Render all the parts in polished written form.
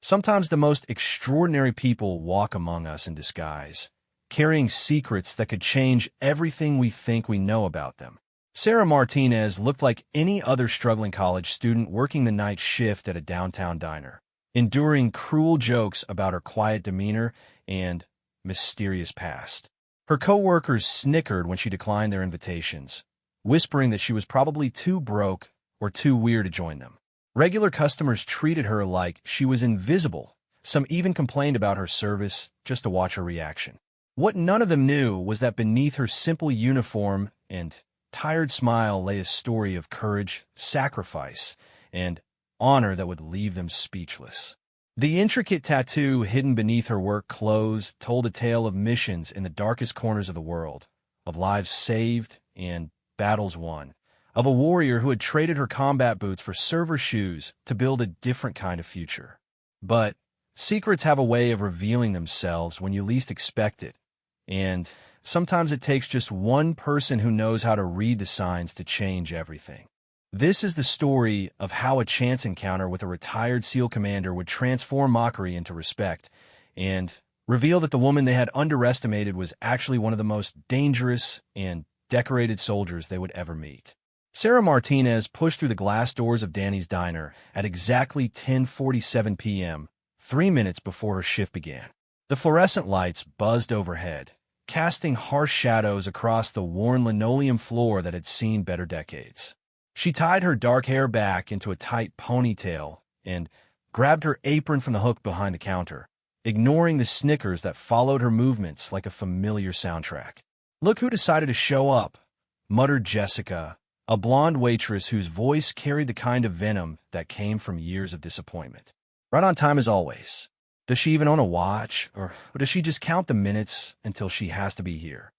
Sometimes the most extraordinary people walk among us in disguise, carrying secrets that could change everything we think we know about them. Sarah Martinez looked like any other struggling college student working the night shift at a downtown diner, enduring cruel jokes about her quiet demeanor and mysterious past. Her coworkers snickered when she declined their invitations, whispering that she was probably too broke or too weird to join them. Regular customers treated her like she was invisible. Some even complained about her service just to watch her reaction. What none of them knew was that beneath her simple uniform and tired smile lay a story of courage, sacrifice, and honor that would leave them speechless. The intricate tattoo hidden beneath her work clothes told a tale of missions in the darkest corners of the world, of lives saved and battles won, of a warrior who had traded her combat boots for server shoes to build a different kind of future. But secrets have a way of revealing themselves when you least expect it, and sometimes it takes just one person who knows how to read the signs to change everything. This is the story of how a chance encounter with a retired SEAL commander would transform mockery into respect and reveal that the woman they had underestimated was actually one of the most dangerous and decorated soldiers they would ever meet. Sarah Martinez pushed through the glass doors of Danny's Diner at exactly 10:47 p.m., 3 minutes before her shift began. The fluorescent lights buzzed overhead, casting harsh shadows across the worn linoleum floor that had seen better decades. She tied her dark hair back into a tight ponytail and grabbed her apron from the hook behind the counter, ignoring the snickers that followed her movements like a familiar soundtrack. "Look who decided to show up," muttered Jessica, a blonde waitress whose voice carried the kind of venom that came from years of disappointment. "Right on time as always. Does she even own a watch, or does she just count the minutes until she has to be here?"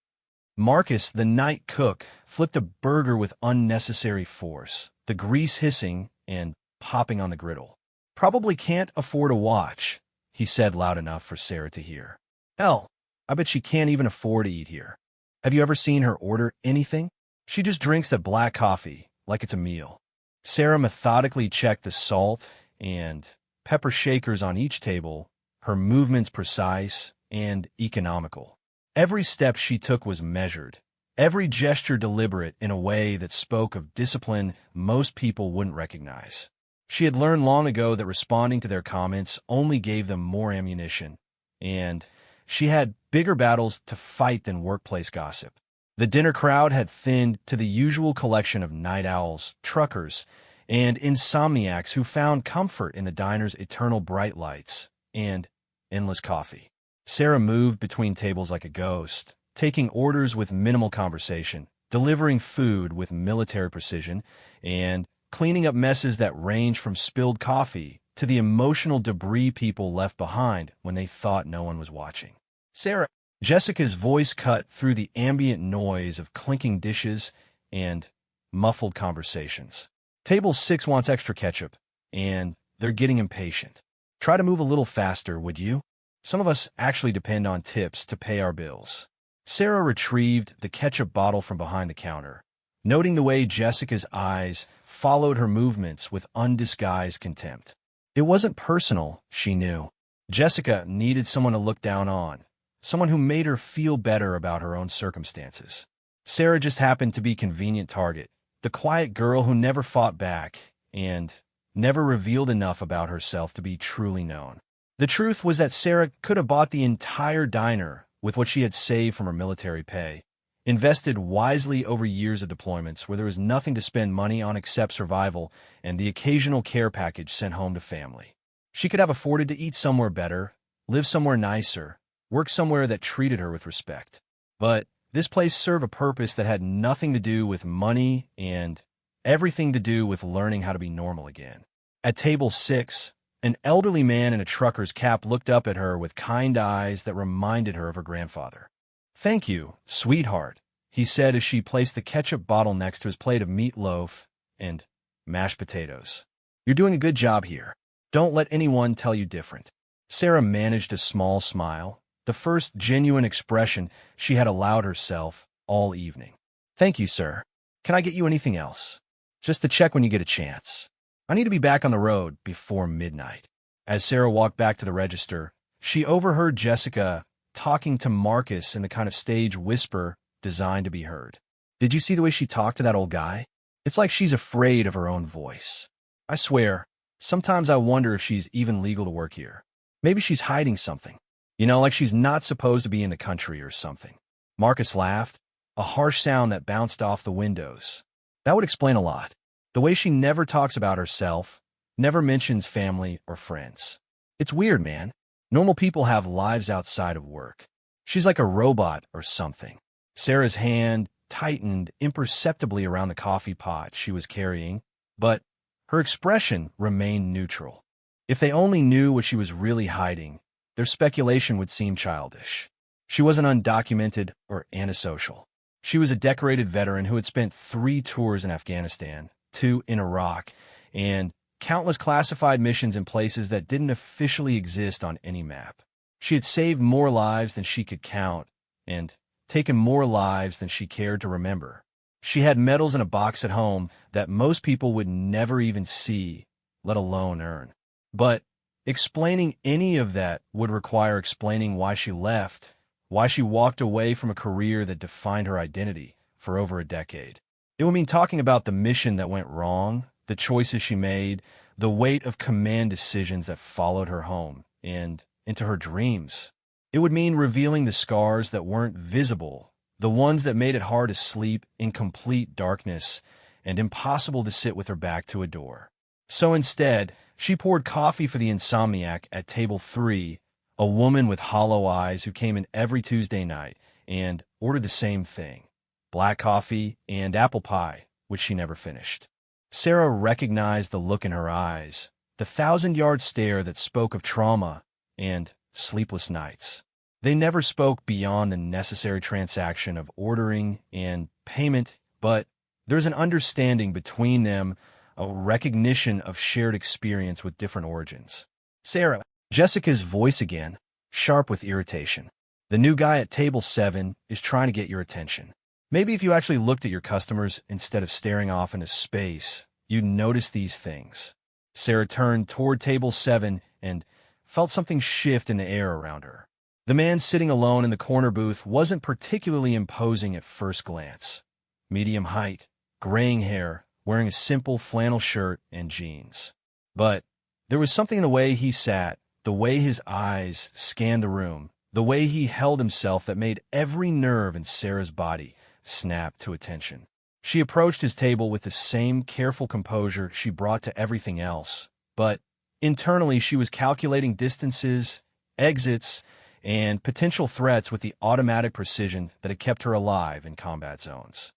Marcus, the night cook, flipped a burger with unnecessary force, the grease hissing and popping on the griddle. "Probably can't afford a watch," he said loud enough for Sarah to hear. "Hell, I bet she can't even afford to eat here. Have you ever seen her order anything? She just drinks that black coffee like it's a meal." Sarah methodically checked the salt and pepper shakers on each table, her movements precise and economical. Every step she took was measured, every gesture deliberate in a way that spoke of discipline most people wouldn't recognize. She had learned long ago that responding to their comments only gave them more ammunition, and she had bigger battles to fight than workplace gossip. The dinner crowd had thinned to the usual collection of night owls, truckers, and insomniacs who found comfort in the diner's eternal bright lights and endless coffee. Sarah moved between tables like a ghost, taking orders with minimal conversation, delivering food with military precision, and cleaning up messes that ranged from spilled coffee to the emotional debris people left behind when they thought no one was watching. "Sarah," Jessica's voice cut through the ambient noise of clinking dishes and muffled conversations. "Table 6 wants extra ketchup, and they're getting impatient. Try to move a little faster, would you? Some of us actually depend on tips to pay our bills." Sarah retrieved the ketchup bottle from behind the counter, noting the way Jessica's eyes followed her movements with undisguised contempt. It wasn't personal, she knew. Jessica needed someone to look down on, someone who made her feel better about her own circumstances. Sarah just happened to be a convenient target, the quiet girl who never fought back and never revealed enough about herself to be truly known. The truth was that Sarah could have bought the entire diner with what she had saved from her military pay, invested wisely over years of deployments where there was nothing to spend money on except survival and the occasional care package sent home to family. She could have afforded to eat somewhere better, live somewhere nicer, work somewhere that treated her with respect. But this place served a purpose that had nothing to do with money and everything to do with learning how to be normal again. At table 6, an elderly man in a trucker's cap looked up at her with kind eyes that reminded her of her grandfather. "Thank you, sweetheart," he said as she placed the ketchup bottle next to his plate of meatloaf and mashed potatoes. "You're doing a good job here. Don't let anyone tell you different." Sarah managed a small smile, the first genuine expression she had allowed herself all evening. "Thank you, sir. Can I get you anything else? Just to check when you get a chance. I need to be back on the road before midnight." As Sarah walked back to the register, she overheard Jessica talking to Marcus in the kind of stage whisper designed to be heard. "Did you see the way she talked to that old guy? It's like she's afraid of her own voice. I swear, sometimes I wonder if she's even legal to work here. Maybe she's hiding something. Like she's not supposed to be in the country or something." Marcus laughed, a harsh sound that bounced off the windows. "That would explain a lot. The way she never talks about herself, never mentions family or friends. It's weird, man. Normal people have lives outside of work. She's like a robot or something." Sarah's hand tightened imperceptibly around the coffee pot she was carrying, but her expression remained neutral. If they only knew what she was really hiding, their speculation would seem childish. She wasn't undocumented or antisocial. She was a decorated veteran who had spent 3 tours in Afghanistan, 2 in Iraq, and countless classified missions in places that didn't officially exist on any map. She had saved more lives than she could count and taken more lives than she cared to remember. She had medals in a box at home that most people would never even see, let alone earn. But explaining any of that would require explaining why she left, why she walked away from a career that defined her identity for over a decade. It would mean talking about the mission that went wrong, the choices she made, the weight of command decisions that followed her home and into her dreams. It would mean revealing the scars that weren't visible, the ones that made it hard to sleep in complete darkness and impossible to sit with her back to a door. So instead, she poured coffee for the insomniac at table 3, a woman with hollow eyes who came in every Tuesday night, and ordered the same thing: black coffee and apple pie, which she never finished. Sarah recognized the look in her eyes, the 1,000-yard stare that spoke of trauma and sleepless nights. They never spoke beyond the necessary transaction of ordering and payment, but there's an understanding between them, a recognition of shared experience with different origins. "Sarah," Jessica's voice again, sharp with irritation. "The new guy at table 7 is trying to get your attention. Maybe if you actually looked at your customers instead of staring off into space, you'd notice these things." Sarah turned toward table 7 and felt something shift in the air around her. The man sitting alone in the corner booth wasn't particularly imposing at first glance. Medium height, graying hair, wearing a simple flannel shirt and jeans. But there was something in the way he sat, the way his eyes scanned the room, the way he held himself that made every nerve in Sarah's body snap to attention. She approached his table with the same careful composure she brought to everything else, but internally she was calculating distances, exits, and potential threats with the automatic precision that had kept her alive in combat zones.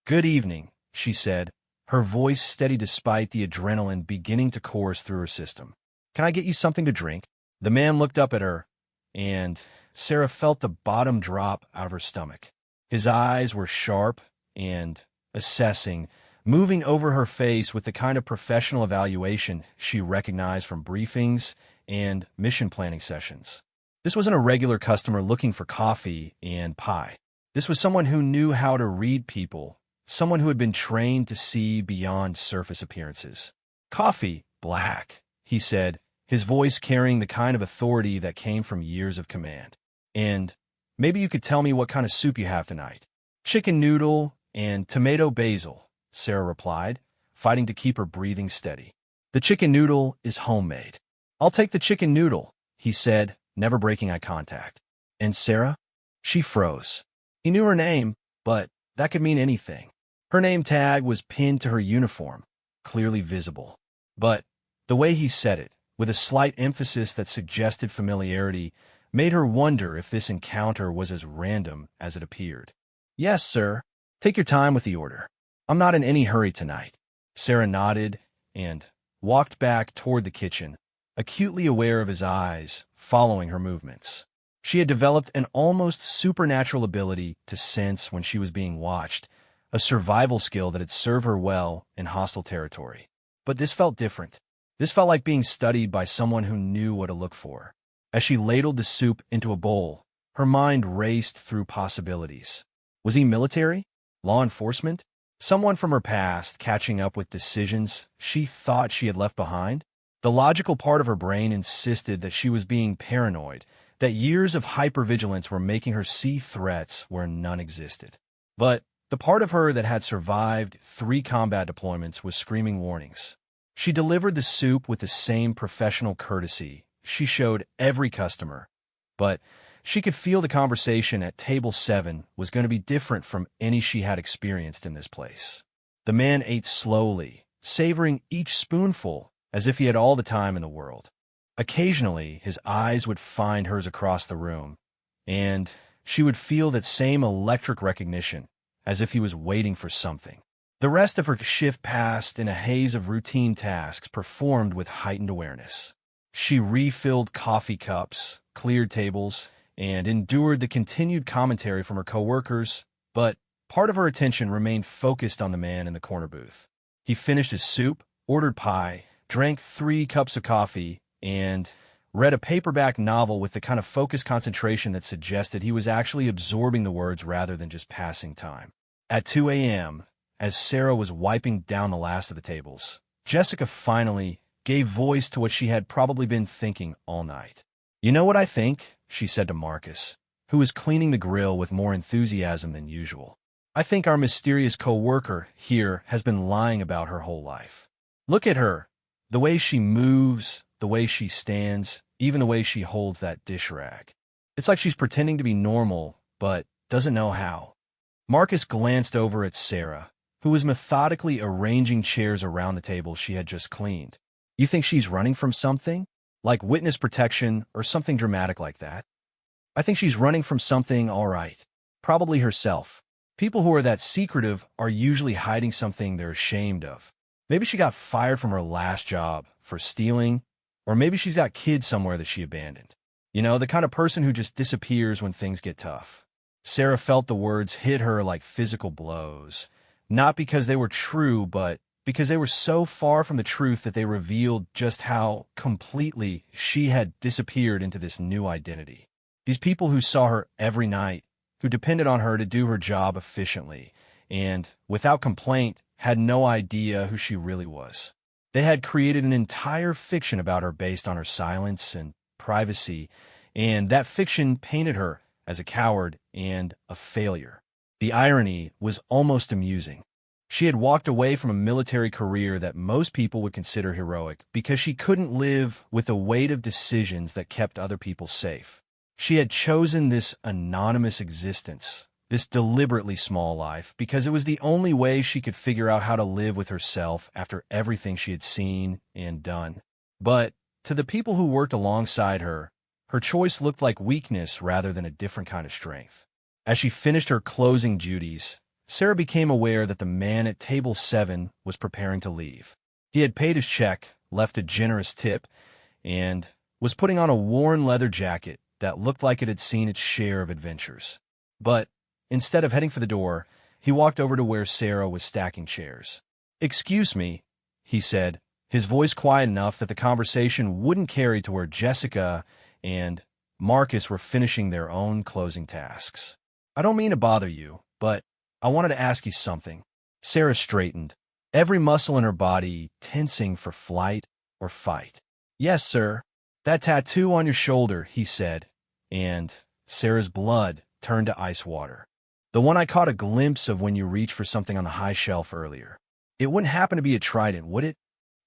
"Good evening," she said, her voice steady despite the adrenaline beginning to course through her system. "Can I get you something to drink?" The man looked up at her, and Sarah felt the bottom drop out of her stomach. His eyes were sharp and assessing, moving over her face with the kind of professional evaluation she recognized from briefings and mission planning sessions. This wasn't a regular customer looking for coffee and pie. This was someone who knew how to read people, someone who had been trained to see beyond surface appearances. "Coffee, black," he said, his voice carrying the kind of authority that came from years of command. "And maybe you could tell me what kind of soup you have tonight." "Chicken noodle and tomato basil," Sarah replied, fighting to keep her breathing steady. "The chicken noodle is homemade." "I'll take the chicken noodle," he said, never breaking eye contact. "And Sarah?" She froze. He knew her name, but that could mean anything. Her name tag was pinned to her uniform, clearly visible. But the way he said it, with a slight emphasis that suggested familiarity, made her wonder if this encounter was as random as it appeared. "Yes, sir. Take your time with the order. I'm not in any hurry tonight." Sarah nodded and walked back toward the kitchen, acutely aware of his eyes, following her movements. She had developed an almost supernatural ability to sense when she was being watched, a survival skill that had served her well in hostile territory. But this felt different. This felt like being studied by someone who knew what to look for. As she ladled the soup into a bowl, her mind raced through possibilities. Was he military? Law enforcement? Someone from her past catching up with decisions she thought she had left behind? The logical part of her brain insisted that she was being paranoid, that years of hypervigilance were making her see threats where none existed. But the part of her that had survived 3 combat deployments was screaming warnings. She delivered the soup with the same professional courtesy she showed every customer, but she could feel the conversation at table 7 was going to be different from any she had experienced in this place. The man ate slowly, savoring each spoonful as if he had all the time in the world. Occasionally, his eyes would find hers across the room, and she would feel that same electric recognition, as if he was waiting for something. The rest of her shift passed in a haze of routine tasks performed with heightened awareness. She refilled coffee cups, cleared tables, and endured the continued commentary from her coworkers, but part of her attention remained focused on the man in the corner booth. He finished his soup, ordered pie, drank 3 cups of coffee, and read a paperback novel with the kind of focused concentration that suggested he was actually absorbing the words rather than just passing time. At 2 a.m., as Sarah was wiping down the last of the tables, Jessica finally gave voice to what she had probably been thinking all night. "You know what I think?" she said to Marcus, who was cleaning the grill with more enthusiasm than usual. "I think our mysterious co-worker here has been lying about her whole life. Look at her. The way she moves, the way she stands, even the way she holds that dish rag. It's like she's pretending to be normal, but doesn't know how." Marcus glanced over at Sarah, who was methodically arranging chairs around the table she had just cleaned. "You think she's running from something? Like witness protection or something dramatic like that?" "I think she's running from something, all right. Probably herself. People who are that secretive are usually hiding something they're ashamed of. Maybe she got fired from her last job for stealing, or maybe she's got kids somewhere that she abandoned. You know, the kind of person who just disappears when things get tough." Sarah felt the words hit her like physical blows, not because they were true, but because they were so far from the truth that they revealed just how completely she had disappeared into this new identity. These people who saw her every night, who depended on her to do her job efficiently, and, without complaint, had no idea who she really was. They had created an entire fiction about her based on her silence and privacy, and that fiction painted her as a coward and a failure. The irony was almost amusing. She had walked away from a military career that most people would consider heroic because she couldn't live with the weight of decisions that kept other people safe. She had chosen this anonymous existence, this deliberately small life, because it was the only way she could figure out how to live with herself after everything she had seen and done. But to the people who worked alongside her, her choice looked like weakness rather than a different kind of strength. As she finished her closing duties, Sarah became aware that the man at table 7 was preparing to leave. He had paid his check, left a generous tip, and was putting on a worn leather jacket that looked like it had seen its share of adventures. But instead of heading for the door, he walked over to where Sarah was stacking chairs. "Excuse me," he said, his voice quiet enough that the conversation wouldn't carry to where Jessica and Marcus were finishing their own closing tasks. "I don't mean to bother you, but I wanted to ask you something." Sarah straightened, every muscle in her body tensing for flight or fight. "Yes, sir." "That tattoo on your shoulder," he said, and Sarah's blood turned to ice water. "The one I caught a glimpse of when you reached for something on the high shelf earlier. It wouldn't happen to be a trident, would it?"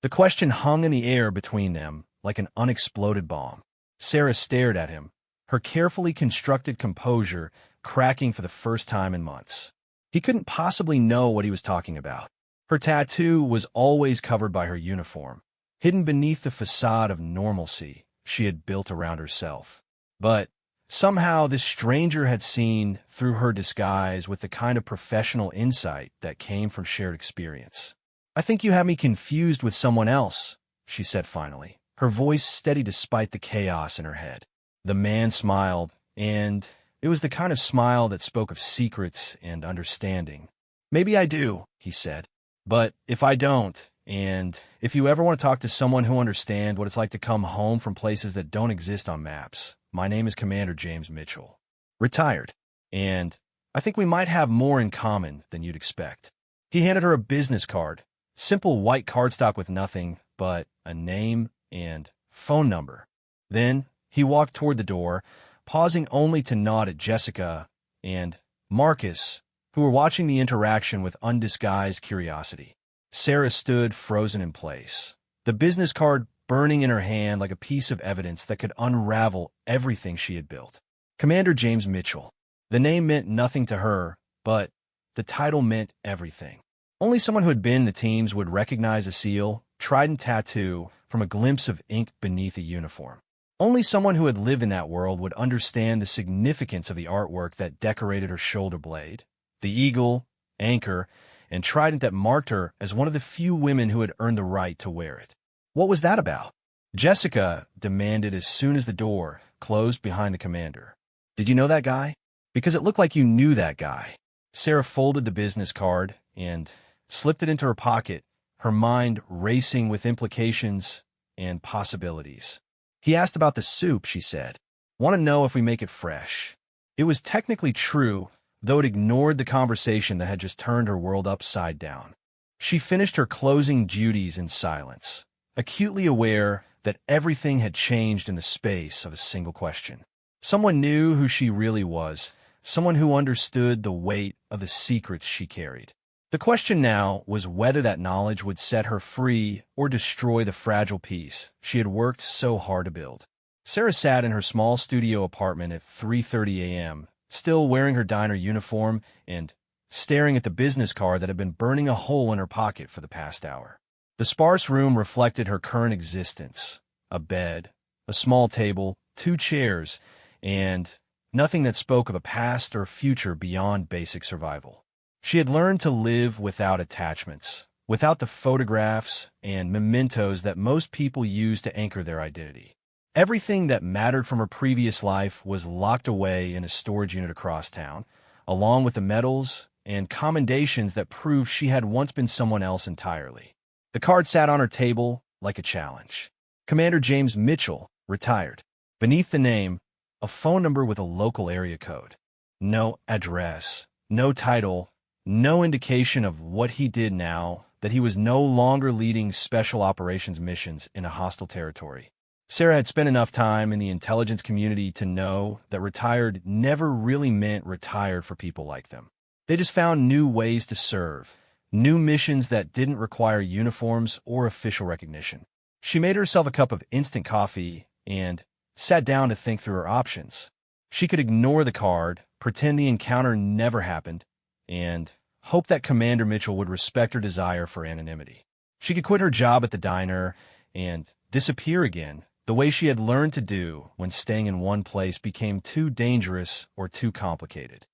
The question hung in the air between them like an unexploded bomb. Sarah stared at him, her carefully constructed composure cracking for the first time in months. He couldn't possibly know what he was talking about. Her tattoo was always covered by her uniform, hidden beneath the facade of normalcy she had built around herself. But somehow this stranger had seen through her disguise with the kind of professional insight that came from shared experience. "I think you have me confused with someone else," she said finally, her voice steady despite the chaos in her head. The man smiled, and it was the kind of smile that spoke of secrets and understanding. "Maybe I do," he said. "But if I don't, and if you ever want to talk to someone who understands what it's like to come home from places that don't exist on maps, my name is Commander James Mitchell. Retired. And I think we might have more in common than you'd expect." He handed her a business card, simple white cardstock with nothing but a name, and phone number. Then he walked toward the door, pausing only to nod at Jessica and Marcus, who were watching the interaction with undisguised curiosity. Sarah stood frozen in place, the business card burning in her hand like a piece of evidence that could unravel everything she had built. Commander James Mitchell. The name meant nothing to her, but the title meant everything. Only someone who had been in the teams would recognize a seal, trident tattoo, from a glimpse of ink beneath a uniform. Only someone who had lived in that world would understand the significance of the artwork that decorated her shoulder blade, the eagle, anchor, and trident that marked her as one of the few women who had earned the right to wear it. What was that about? Jessica demanded as soon as the door closed behind the commander. Did you know that guy? Because it looked like you knew that guy. Sarah folded the business card and slipped it into her pocket, her mind racing with implications and possibilities. He asked about the soup, she said. Want to know if we make it fresh. It was technically true, though it ignored the conversation that had just turned her world upside down. She finished her closing duties in silence, acutely aware that everything had changed in the space of a single question. Someone knew who she really was, someone who understood the weight of the secrets she carried. The question now was whether that knowledge would set her free or destroy the fragile peace she had worked so hard to build. Sarah sat in her small studio apartment at 3:30 a.m., still wearing her diner uniform and staring at the business card that had been burning a hole in her pocket for the past hour. The sparse room reflected her current existence: a bed, a small table, 2 chairs, and nothing that spoke of a past or future beyond basic survival. She had learned to live without attachments, without the photographs and mementos that most people use to anchor their identity. Everything that mattered from her previous life was locked away in a storage unit across town, along with the medals and commendations that proved she had once been someone else entirely. The card sat on her table like a challenge. Commander James Mitchell, retired. Beneath the name, a phone number with a local area code. No address, no title, no indication of what he did now, that he was no longer leading special operations missions in a hostile territory. Sarah had spent enough time in the intelligence community to know that retired never really meant retired for people like them. They just found new ways to serve, new missions that didn't require uniforms or official recognition. She made herself a cup of instant coffee and sat down to think through her options. She could ignore the card, pretend the encounter never happened, and hope that Commander Mitchell would respect her desire for anonymity. She could quit her job at the diner and disappear again, the way she had learned to do when staying in one place became too dangerous or too complicated.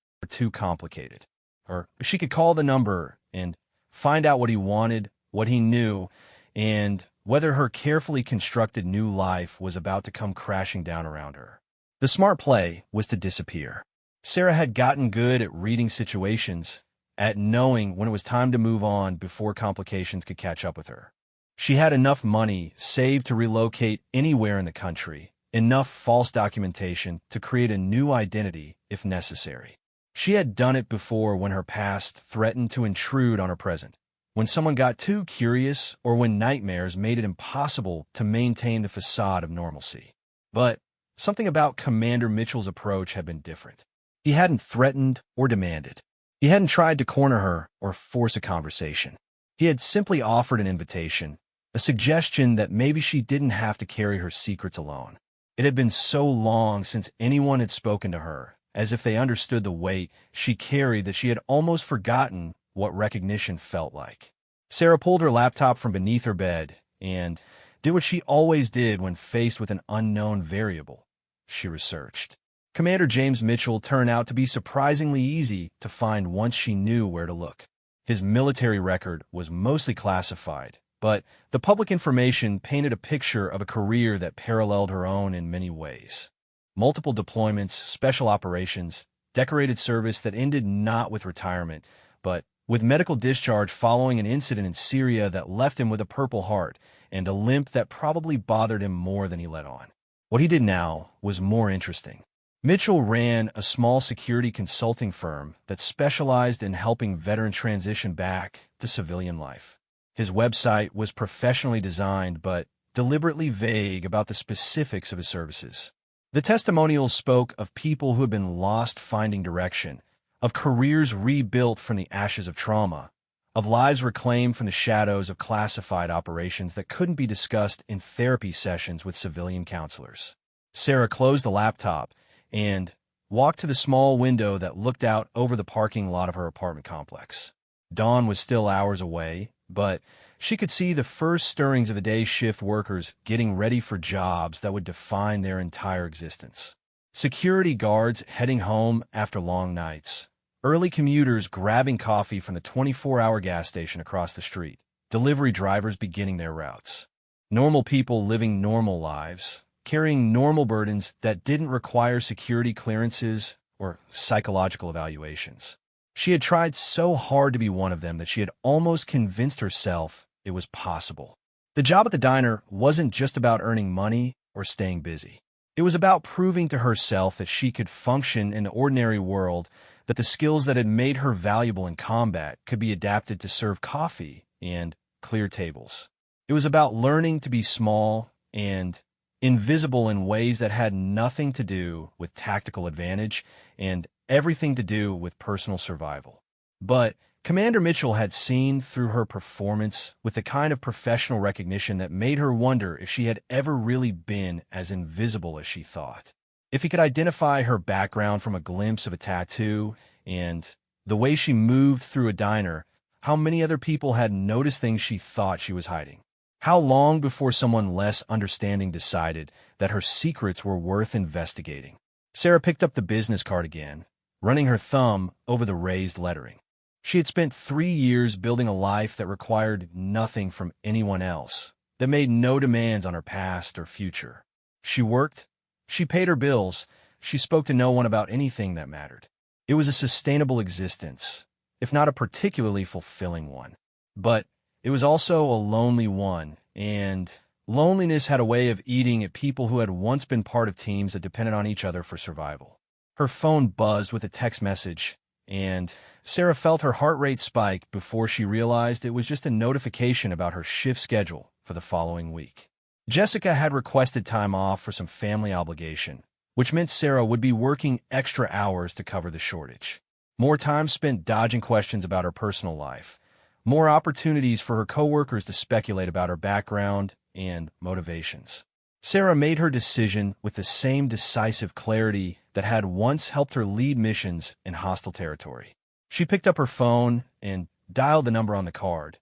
Or she could call the number and find out what he wanted, what he knew, and whether her carefully constructed new life was about to come crashing down around her. The smart play was to disappear. Sarah had gotten good at reading situations, at knowing when it was time to move on before complications could catch up with her. She had enough money saved to relocate anywhere in the country, enough false documentation to create a new identity if necessary. She had done it before when her past threatened to intrude on her present, when someone got too curious or when nightmares made it impossible to maintain the facade of normalcy. But something about Commander Mitchell's approach had been different. He hadn't threatened or demanded. He hadn't tried to corner her or force a conversation. He had simply offered an invitation, a suggestion that maybe she didn't have to carry her secrets alone. It had been so long since anyone had spoken to her, as if they understood the weight she carried, that she had almost forgotten what recognition felt like. Sarah pulled her laptop from beneath her bed and did what she always did when faced with an unknown variable. She researched. Commander James Mitchell turned out to be surprisingly easy to find once she knew where to look. His military record was mostly classified, but the public information painted a picture of a career that paralleled her own in many ways. Multiple deployments, special operations, decorated service that ended not with retirement, but with medical discharge following an incident in Syria that left him with a Purple Heart and a limp that probably bothered him more than he let on. What he did now was more interesting. Mitchell ran a small security consulting firm that specialized in helping veterans transition back to civilian life. His website was professionally designed but deliberately vague about the specifics of his services. The testimonials spoke of people who had been lost finding direction, of careers rebuilt from the ashes of trauma, of lives reclaimed from the shadows of classified operations that couldn't be discussed in therapy sessions with civilian counselors. Sarah closed the laptop and walked to the small window that looked out over the parking lot of her apartment complex. Dawn was still hours away, but she could see the first stirrings of the day shift workers getting ready for jobs that would define their entire existence. Security guards heading home after long nights. Early commuters grabbing coffee from the 24-hour gas station across the street. Delivery drivers beginning their routes. Normal people living normal lives, carrying normal burdens that didn't require security clearances or psychological evaluations. She had tried so hard to be one of them that she had almost convinced herself it was possible. The job at the diner wasn't just about earning money or staying busy. It was about proving to herself that she could function in the ordinary world, that the skills that had made her valuable in combat could be adapted to serve coffee and clear tables. It was about learning to be small and invisible in ways that had nothing to do with tactical advantage and everything to do with personal survival. But Commander Mitchell had seen through her performance with the kind of professional recognition that made her wonder if she had ever really been as invisible as she thought. If he could identify her background from a glimpse of a tattoo and the way she moved through a diner, how many other people had noticed things she thought she was hiding? How long before someone less understanding decided that her secrets were worth investigating? Sarah picked up the business card again, running her thumb over the raised lettering. She had spent 3 years building a life that required nothing from anyone else, that made no demands on her past or future. She worked, she paid her bills, she spoke to no one about anything that mattered. It was a sustainable existence, if not a particularly fulfilling one. But it was also a lonely one, and loneliness had a way of eating at people who had once been part of teams that depended on each other for survival. Her phone buzzed with a text message, and Sarah felt her heart rate spike before she realized it was just a notification about her shift schedule for the following week. Jessica had requested time off for some family obligation, which meant Sarah would be working extra hours to cover the shortage. More time spent dodging questions about her personal life. More opportunities for her coworkers to speculate about her background and motivations. Sarah made her decision with the same decisive clarity that had once helped her lead missions in hostile territory. She picked up her phone and dialed the number on the card,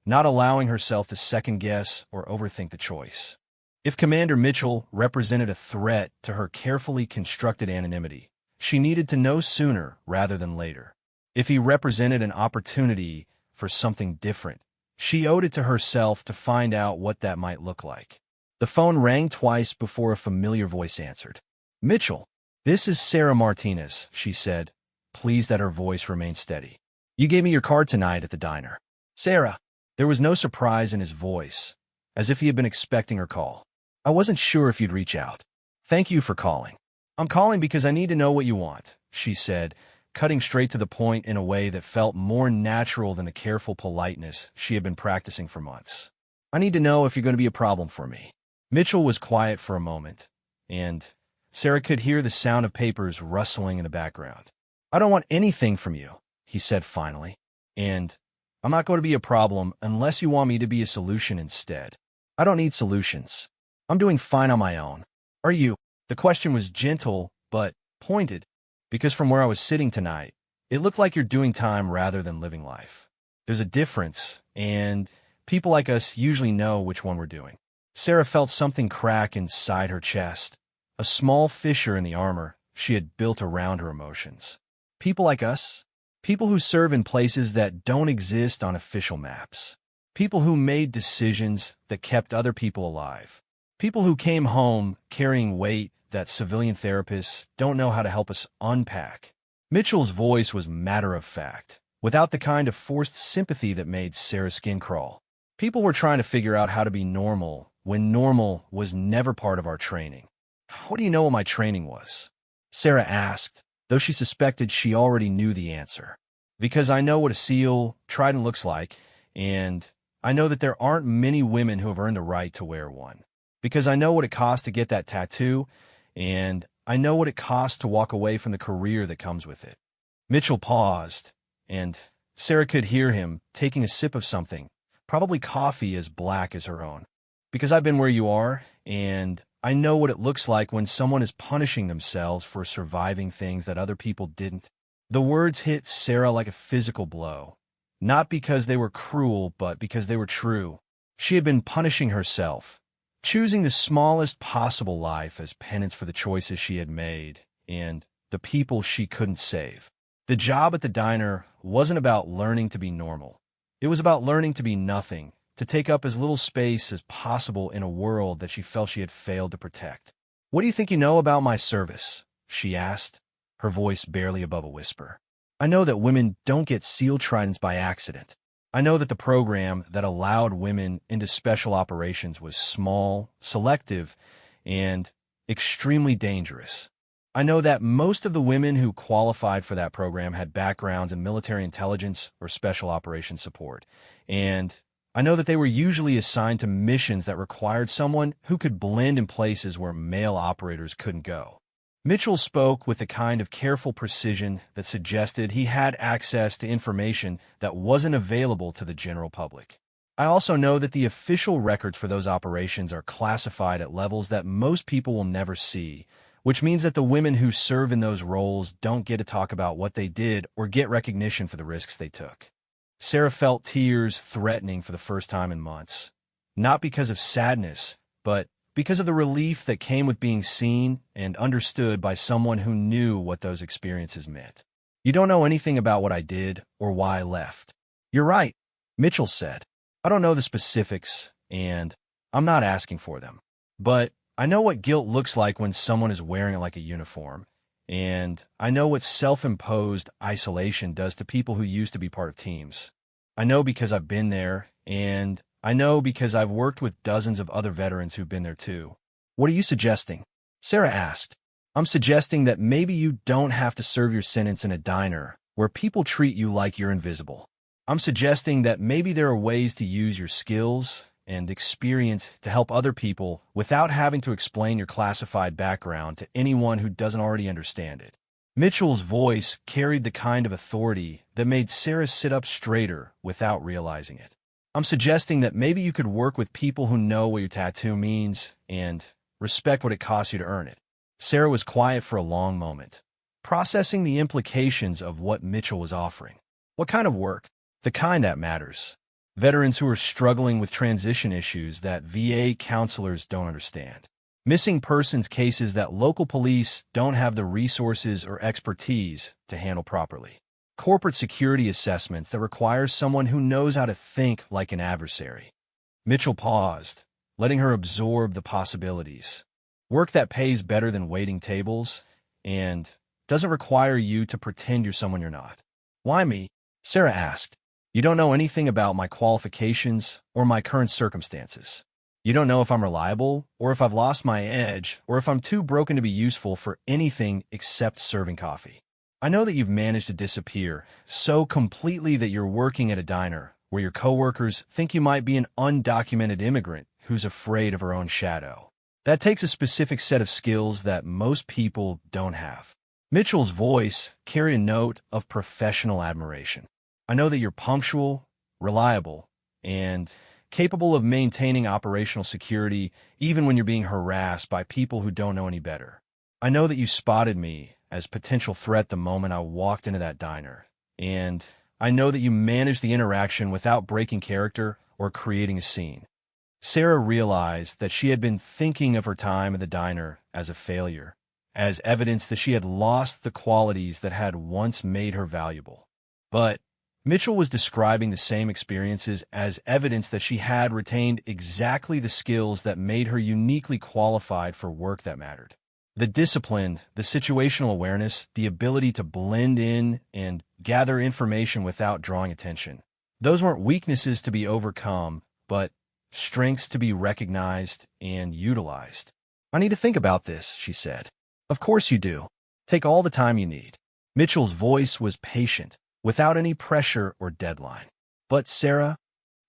not allowing herself to second-guess or overthink the choice. If Commander Mitchell represented a threat to her carefully constructed anonymity, she needed to know sooner rather than later. If he represented an opportunity for something different, she owed it to herself to find out what that might look like. The phone rang twice before a familiar voice answered. "Mitchell, this is Sarah Martinez," she said, pleased that her voice remained steady. "You gave me your card tonight at the diner." "Sarah." There was no surprise in his voice, as if he had been expecting her call. "I wasn't sure if you'd reach out. Thank you for calling." "I'm calling because I need to know what you want," she said, cutting straight to the point in a way that felt more natural than the careful politeness she had been practicing for months. "I need to know if you're going to be a problem for me." Mitchell was quiet for a moment, and Sarah could hear the sound of papers rustling in the background. "I don't want anything from you," he said finally, "and I'm not going to be a problem unless you want me to be a solution instead. I don't need solutions. I'm doing fine on my own. Are you?" The question was gentle, but pointed, because from where I was sitting tonight, it looked like you're doing time rather than living life. There's a difference, and people like us usually know which one we're doing. Sarah felt something crack inside her chest, a small fissure in the armor she had built around her emotions. People like us? People who serve in places that don't exist on official maps. People who made decisions that kept other people alive. People who came home carrying weight that civilian therapists don't know how to help us unpack. Mitchell's voice was matter-of-fact, without the kind of forced sympathy that made Sarah's skin crawl. People were trying to figure out how to be normal when normal was never part of our training. "How do you know what my training was?" Sarah asked, though she suspected she already knew the answer. "Because I know what a SEAL Trident looks like, and I know that there aren't many women who have earned the right to wear one. Because I know what it costs to get that tattoo, and I know what it costs to walk away from the career that comes with it. Mitchell paused, and Sarah could hear him taking a sip of something, probably coffee as black as her own. Because I've been where you are, and I know what it looks like when someone is punishing themselves for surviving things that other people didn't. The words hit Sarah like a physical blow, not because they were cruel, but because they were true. She had been punishing herself, choosing the smallest possible life as penance for the choices she had made and the people she couldn't save. The job at the diner wasn't about learning to be normal. It was about learning to be nothing, to take up as little space as possible in a world that she felt she had failed to protect. "What do you think you know about my service?" she asked, her voice barely above a whisper. "I know that women don't get SEAL tridents by accident. I know that the program that allowed women into special operations was small, selective, and extremely dangerous. I know that most of the women who qualified for that program had backgrounds in military intelligence or special operations support, and I know that they were usually assigned to missions that required someone who could blend in places where male operators couldn't go." Mitchell spoke with a kind of careful precision that suggested he had access to information that wasn't available to the general public. "I also know that the official records for those operations are classified at levels that most people will never see, which means that the women who serve in those roles don't get to talk about what they did or get recognition for the risks they took." Sarah felt tears threatening for the first time in months, not because of sadness, but because of the relief that came with being seen and understood by someone who knew what those experiences meant. "You don't know anything about what I did or why I left." "You're right," Mitchell said. "I don't know the specifics, and I'm not asking for them. But I know what guilt looks like when someone is wearing it like a uniform, and I know what self-imposed isolation does to people who used to be part of teams. I know because I've been there, and I know because I've worked with dozens of other veterans who've been there too." "What are you suggesting?" Sarah asked. "I'm suggesting that maybe you don't have to serve your sentence in a diner where people treat you like you're invisible. I'm suggesting that maybe there are ways to use your skills and experience to help other people without having to explain your classified background to anyone who doesn't already understand it." Mitchell's voice carried the kind of authority that made Sarah sit up straighter without realizing it. "I'm suggesting that maybe you could work with people who know what your tattoo means and respect what it costs you to earn it." Sarah was quiet for a long moment, processing the implications of what Mitchell was offering. What kind of work? The kind that matters. Veterans who are struggling with transition issues that VA counselors don't understand. Missing persons cases that local police don't have the resources or expertise to handle properly. Corporate security assessments that require someone who knows how to think like an adversary. Mitchell paused, letting her absorb the possibilities. Work that pays better than waiting tables and doesn't require you to pretend you're someone you're not. "Why me?" Sarah asked. "You don't know anything about my qualifications or my current circumstances. You don't know if I'm reliable or if I've lost my edge or if I'm too broken to be useful for anything except serving coffee. I know that you've managed to disappear so completely that you're working at a diner where your coworkers think you might be an undocumented immigrant who's afraid of her own shadow. That takes a specific set of skills that most people don't have." Mitchell's voice carried a note of professional admiration. "I know that you're punctual, reliable, and capable of maintaining operational security even when you're being harassed by people who don't know any better. I know that you spotted me as potential threat the moment I walked into that diner, and I know that you managed the interaction without breaking character or creating a scene." Sarah realized that she had been thinking of her time at the diner as a failure, as evidence that she had lost the qualities that had once made her valuable. But Mitchell was describing the same experiences as evidence that she had retained exactly the skills that made her uniquely qualified for work that mattered. The discipline, the situational awareness, the ability to blend in and gather information without drawing attention. Those weren't weaknesses to be overcome, but strengths to be recognized and utilized. "I need to think about this," she said. "Of course you do. Take all the time you need." Mitchell's voice was patient, without any pressure or deadline. "But Sarah,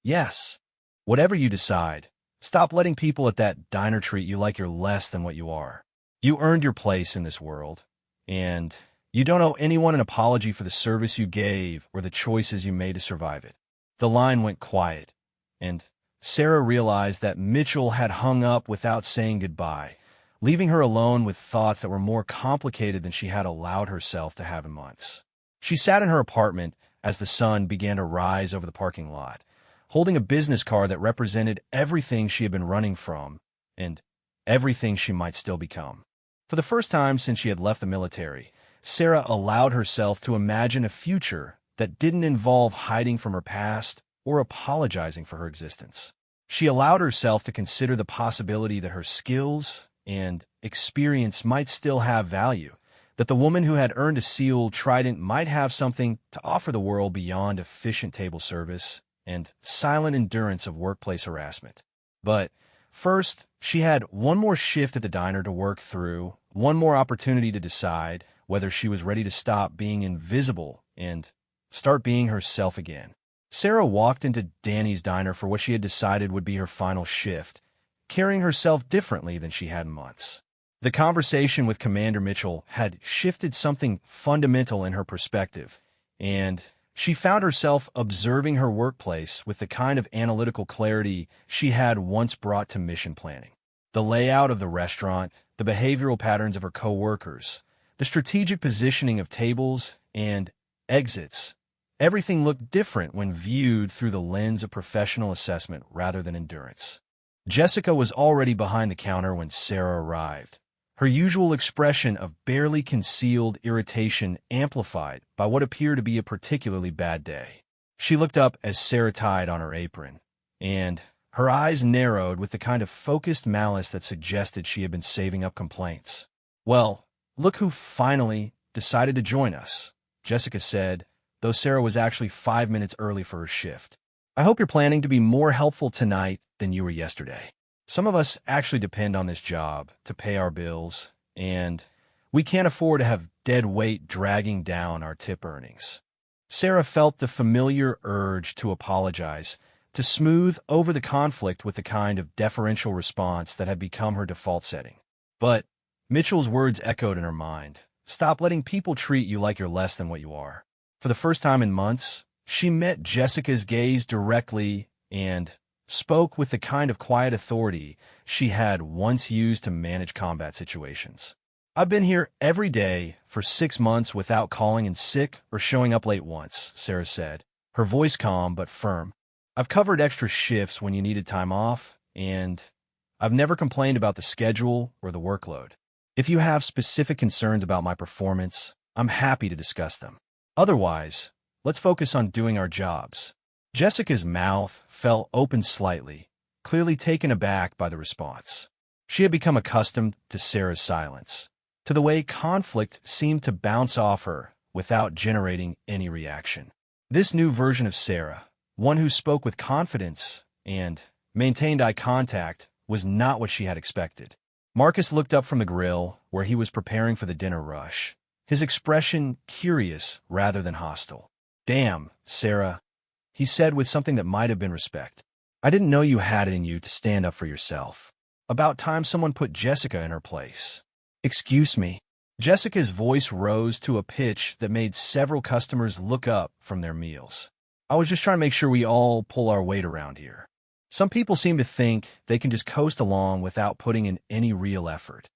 yes, Whatever you decide, stop letting people at that diner treat you like you're less than what you are. You earned your place in this world, and you don't owe anyone an apology for the service you gave or the choices you made to survive it. The line went quiet, and Sarah realized that Mitchell had hung up without saying goodbye, leaving her alone with thoughts that were more complicated than she had allowed herself to have in months. She sat in her apartment as the sun began to rise over the parking lot, holding a business card that represented everything she had been running from and everything she might still become. For the first time since she had left the military, Sarah allowed herself to imagine a future that didn't involve hiding from her past or apologizing for her existence. She allowed herself to consider the possibility that her skills and experience might still have value, that the woman who had earned a sealed trident might have something to offer the world beyond efficient table service and silent endurance of workplace harassment. But first, she had one more shift at the diner to work through, one more opportunity to decide whether she was ready to stop being invisible and start being herself again. Sarah walked into Danny's diner for what she had decided would be her final shift, carrying herself differently than she had in months. The conversation with Commander Mitchell had shifted something fundamental in her perspective, and she found herself observing her workplace with the kind of analytical clarity she had once brought to mission planning. The layout of the restaurant, the behavioral patterns of her coworkers, the strategic positioning of tables and exits, everything looked different when viewed through the lens of professional assessment rather than endurance. Jessica was already behind the counter when Sarah arrived, her usual expression of barely concealed irritation amplified by what appeared to be a particularly bad day. She looked up as Sarah tied on her apron, and her eyes narrowed with the kind of focused malice that suggested she had been saving up complaints. "Well, look who finally decided to join us," Jessica said, though Sarah was actually 5 minutes early for her shift. "I hope you're planning to be more helpful tonight than you were yesterday. Some of us actually depend on this job to pay our bills, and we can't afford to have dead weight dragging down our tip earnings." Sarah felt the familiar urge to apologize, to smooth over the conflict with the kind of deferential response that had become her default setting. But Mitchell's words echoed in her mind. "Stop letting people treat you like you're less than what you are." For the first time in months, she met Jessica's gaze directly and spoke with the kind of quiet authority she had once used to manage combat situations. "I've been here every day for 6 months without calling in sick or showing up late once," Sarah said, her voice calm but firm. "I've covered extra shifts when you needed time off, and I've never complained about the schedule or the workload. If you have specific concerns about my performance, I'm happy to discuss them. Otherwise, let's focus on doing our jobs." Jessica's mouth fell open slightly, clearly taken aback by the response. She had become accustomed to Sarah's silence, to the way conflict seemed to bounce off her without generating any reaction. This new version of Sarah, one who spoke with confidence and maintained eye contact, was not what she had expected. Marcus looked up from the grill, where he was preparing for the dinner rush, his expression curious rather than hostile. "Damn, Sarah," he said with something that might have been respect. "I didn't know you had it in you to stand up for yourself. About time someone put Jessica in her place." "Excuse me." Jessica's voice rose to a pitch that made several customers look up from their meals. "I was just trying to make sure we all pull our weight around here. Some people seem to think they can just coast along without putting in any real effort."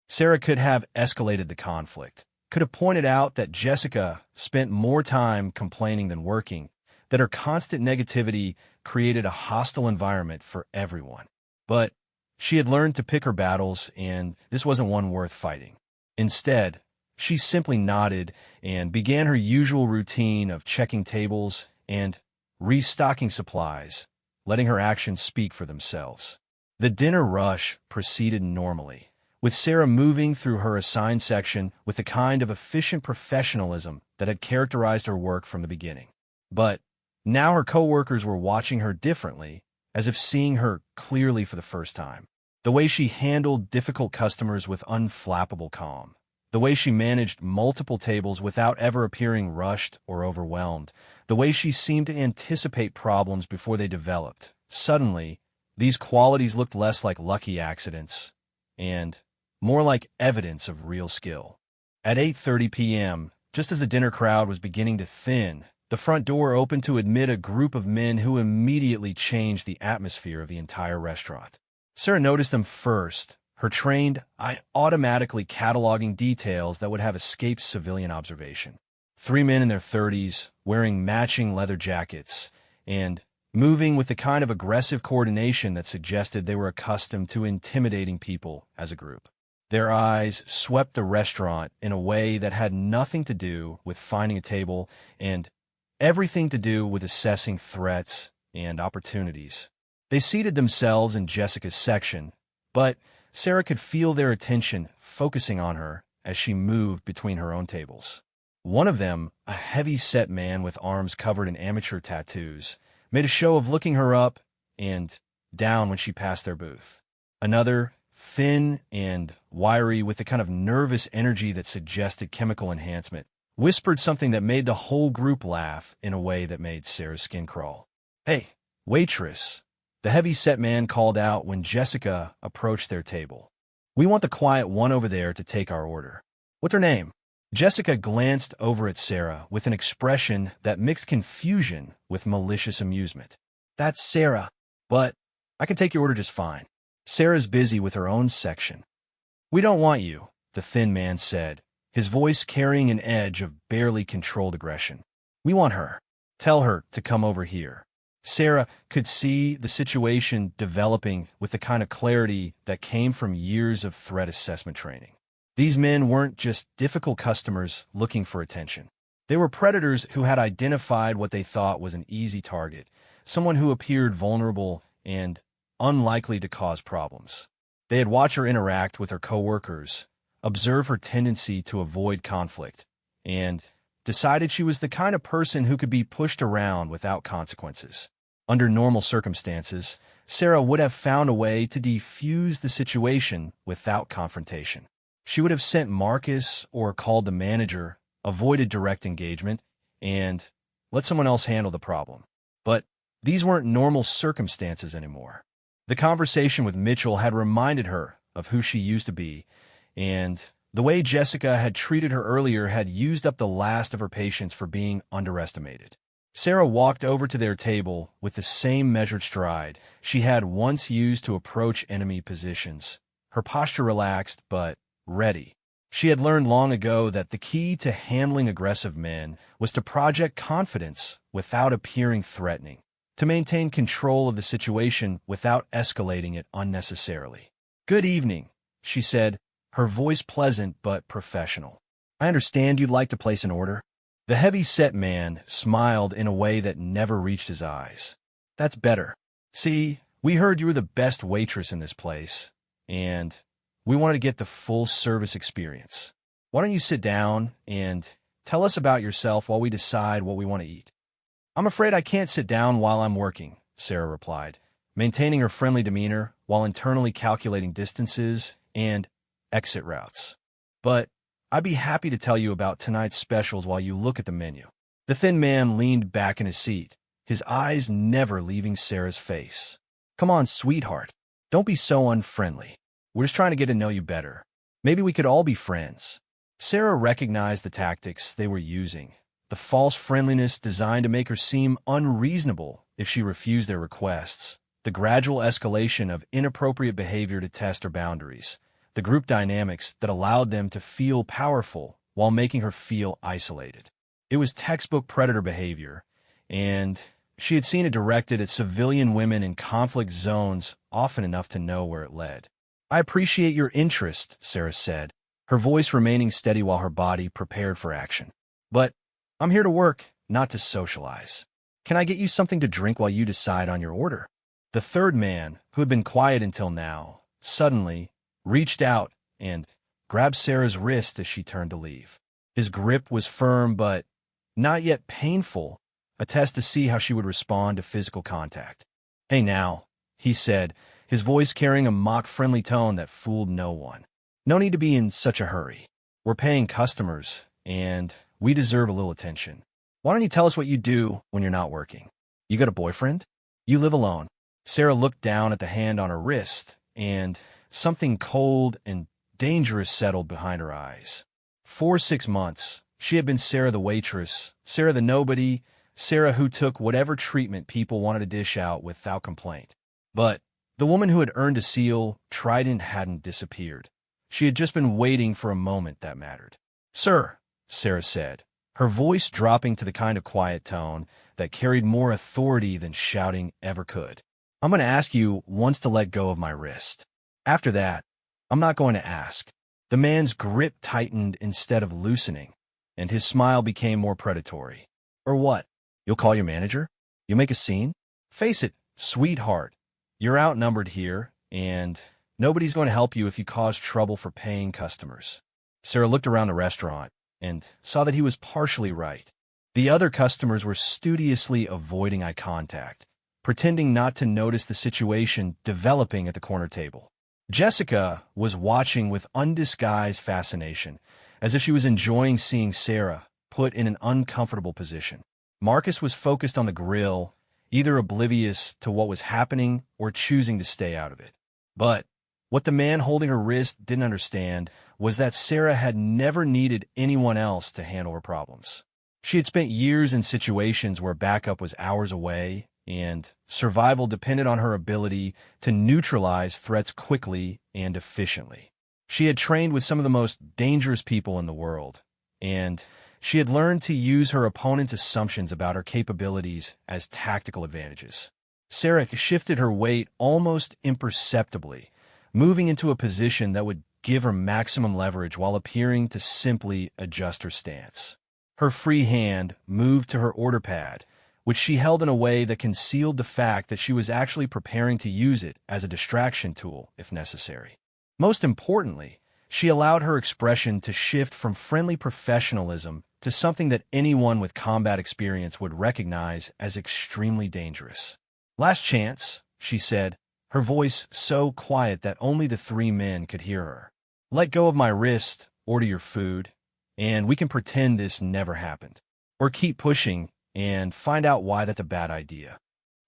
Sarah could have escalated the conflict, could have pointed out that Jessica spent more time complaining than working, that her constant negativity created a hostile environment for everyone. But she had learned to pick her battles, and this wasn't one worth fighting. Instead, she simply nodded and began her usual routine of checking tables and restocking supplies, letting her actions speak for themselves. The dinner rush proceeded normally, with Sarah moving through her assigned section with the kind of efficient professionalism that had characterized her work from the beginning. But now her coworkers were watching her differently, as if seeing her clearly for the first time. The way she handled difficult customers with unflappable calm, the way she managed multiple tables without ever appearing rushed or overwhelmed, the way she seemed to anticipate problems before they developed, Suddenly, these qualities looked less like lucky accidents and more like evidence of real skill. At 8:30 p.m., just as the dinner crowd was beginning to thin, the front door opened to admit a group of men who immediately changed the atmosphere of the entire restaurant. Sarah noticed them first, her trained eye automatically cataloging details that would have escaped civilian observation. Three men in their 30s, wearing matching leather jackets, and moving with the kind of aggressive coordination that suggested they were accustomed to intimidating people as a group. Their eyes swept the restaurant in a way that had nothing to do with finding a table and everything to do with assessing threats and opportunities. They seated themselves in Jessica's section, but Sarah could feel their attention focusing on her as she moved between her own tables. One of them, a heavy-set man with arms covered in amateur tattoos, made a show of looking her up and down when she passed their booth. Another, thin and wiry with the kind of nervous energy that suggested chemical enhancement, whispered something that made the whole group laugh in a way that made Sarah's skin crawl. "Hey, waitress," the heavy-set man called out when Jessica approached their table. "We want the quiet one over there to take our order." "What's her name?" Jessica glanced over at Sarah with an expression that mixed confusion with malicious amusement. "That's Sarah, but I can take your order just fine. Sarah's busy with her own section." "We don't want you," the thin man said, his voice carrying an edge of barely controlled aggression. "We want her. Tell her to come over here." Sarah could see the situation developing with the kind of clarity that came from years of threat assessment training. These men weren't just difficult customers looking for attention. They were predators who had identified what they thought was an easy target, someone who appeared vulnerable and unlikely to cause problems. They had watched her interact with her coworkers, observe her tendency to avoid conflict, and decided she was the kind of person who could be pushed around without consequences. Under normal circumstances, Sarah would have found a way to defuse the situation without confrontation. She would have sent Marcus or called the manager, avoided direct engagement, and let someone else handle the problem. But these weren't normal circumstances anymore. The conversation with Mitchell had reminded her of who she used to be, and the way Jessica had treated her earlier had used up the last of her patience for being underestimated. Sarah walked over to their table with the same measured stride she had once used to approach enemy positions, her posture relaxed but ready. She had learned long ago that the key to handling aggressive men was to project confidence without appearing threatening, to maintain control of the situation without escalating it unnecessarily. "Good evening," she said, her voice pleasant but professional. "I understand you'd like to place an order." The heavy-set man smiled in a way that never reached his eyes. "That's better. See, we heard you were the best waitress in this place, and we wanted to get the full service experience. Why don't you sit down and tell us about yourself while we decide what we want to eat?" "I'm afraid I can't sit down while I'm working," Sarah replied, maintaining her friendly demeanor while internally calculating distances and exit routes. "But I'd be happy to tell you about tonight's specials while you look at the menu." The thin man leaned back in his seat, his eyes never leaving Sarah's face. "Come on, sweetheart. Don't be so unfriendly. We're just trying to get to know you better. Maybe we could all be friends." Sarah recognized the tactics they were using, the false friendliness designed to make her seem unreasonable if she refused their requests, the gradual escalation of inappropriate behavior to test her boundaries, the group dynamics that allowed them to feel powerful while making her feel isolated. It was textbook predator behavior, and she had seen it directed at civilian women in conflict zones often enough to know where it led. "I appreciate your interest," Sarah said, her voice remaining steady while her body prepared for action. "But I'm here to work, not to socialize. Can I get you something to drink while you decide on your order?" The third man, who had been quiet until now, suddenly reached out and grabbed Sarah's wrist as she turned to leave. His grip was firm but not yet painful, a test to see how she would respond to physical contact. "Hey now," he said, his voice carrying a mock-friendly tone that fooled no one. "No need to be in such a hurry. We're paying customers, and we deserve a little attention. Why don't you tell us what you do when you're not working? You got a boyfriend? You live alone?" Sarah looked down at the hand on her wrist, and something cold and dangerous settled behind her eyes. For 6 months, she had been Sarah the waitress, Sarah the nobody, Sarah who took whatever treatment people wanted to dish out without complaint. But the woman who had earned a seal, Trident, hadn't disappeared. She had just been waiting for a moment that mattered. "Sir," Sarah said, her voice dropping to the kind of quiet tone that carried more authority than shouting ever could. "I'm going to ask you once to let go of my wrist. After that, I'm not going to ask." The man's grip tightened instead of loosening, and his smile became more predatory. "Or what? You'll call your manager? You'll make a scene? Face it, sweetheart, you're outnumbered here, and nobody's going to help you if you cause trouble for paying customers." Sarah looked around the restaurant and saw that he was partially right. The other customers were studiously avoiding eye contact, pretending not to notice the situation developing at the corner table. Jessica was watching with undisguised fascination, as if she was enjoying seeing Sarah put in an uncomfortable position. Marcus was focused on the grill, either oblivious to what was happening or choosing to stay out of it. But what the man holding her wrist didn't understand was that Sarah had never needed anyone else to handle her problems. She had spent years in situations where backup was hours away, and survival depended on her ability to neutralize threats quickly and efficiently. She had trained with some of the most dangerous people in the world, and she had learned to use her opponent's assumptions about her capabilities as tactical advantages. Sarah shifted her weight almost imperceptibly, moving into a position that would give her maximum leverage while appearing to simply adjust her stance. Her free hand moved to her order pad, which she held in a way that concealed the fact that she was actually preparing to use it as a distraction tool if necessary. Most importantly, she allowed her expression to shift from friendly professionalism to something that anyone with combat experience would recognize as extremely dangerous. "Last chance," she said, her voice so quiet that only the three men could hear her. "Let go of my wrist, order your food, and we can pretend this never happened. Or keep pushing and find out why that's a bad idea."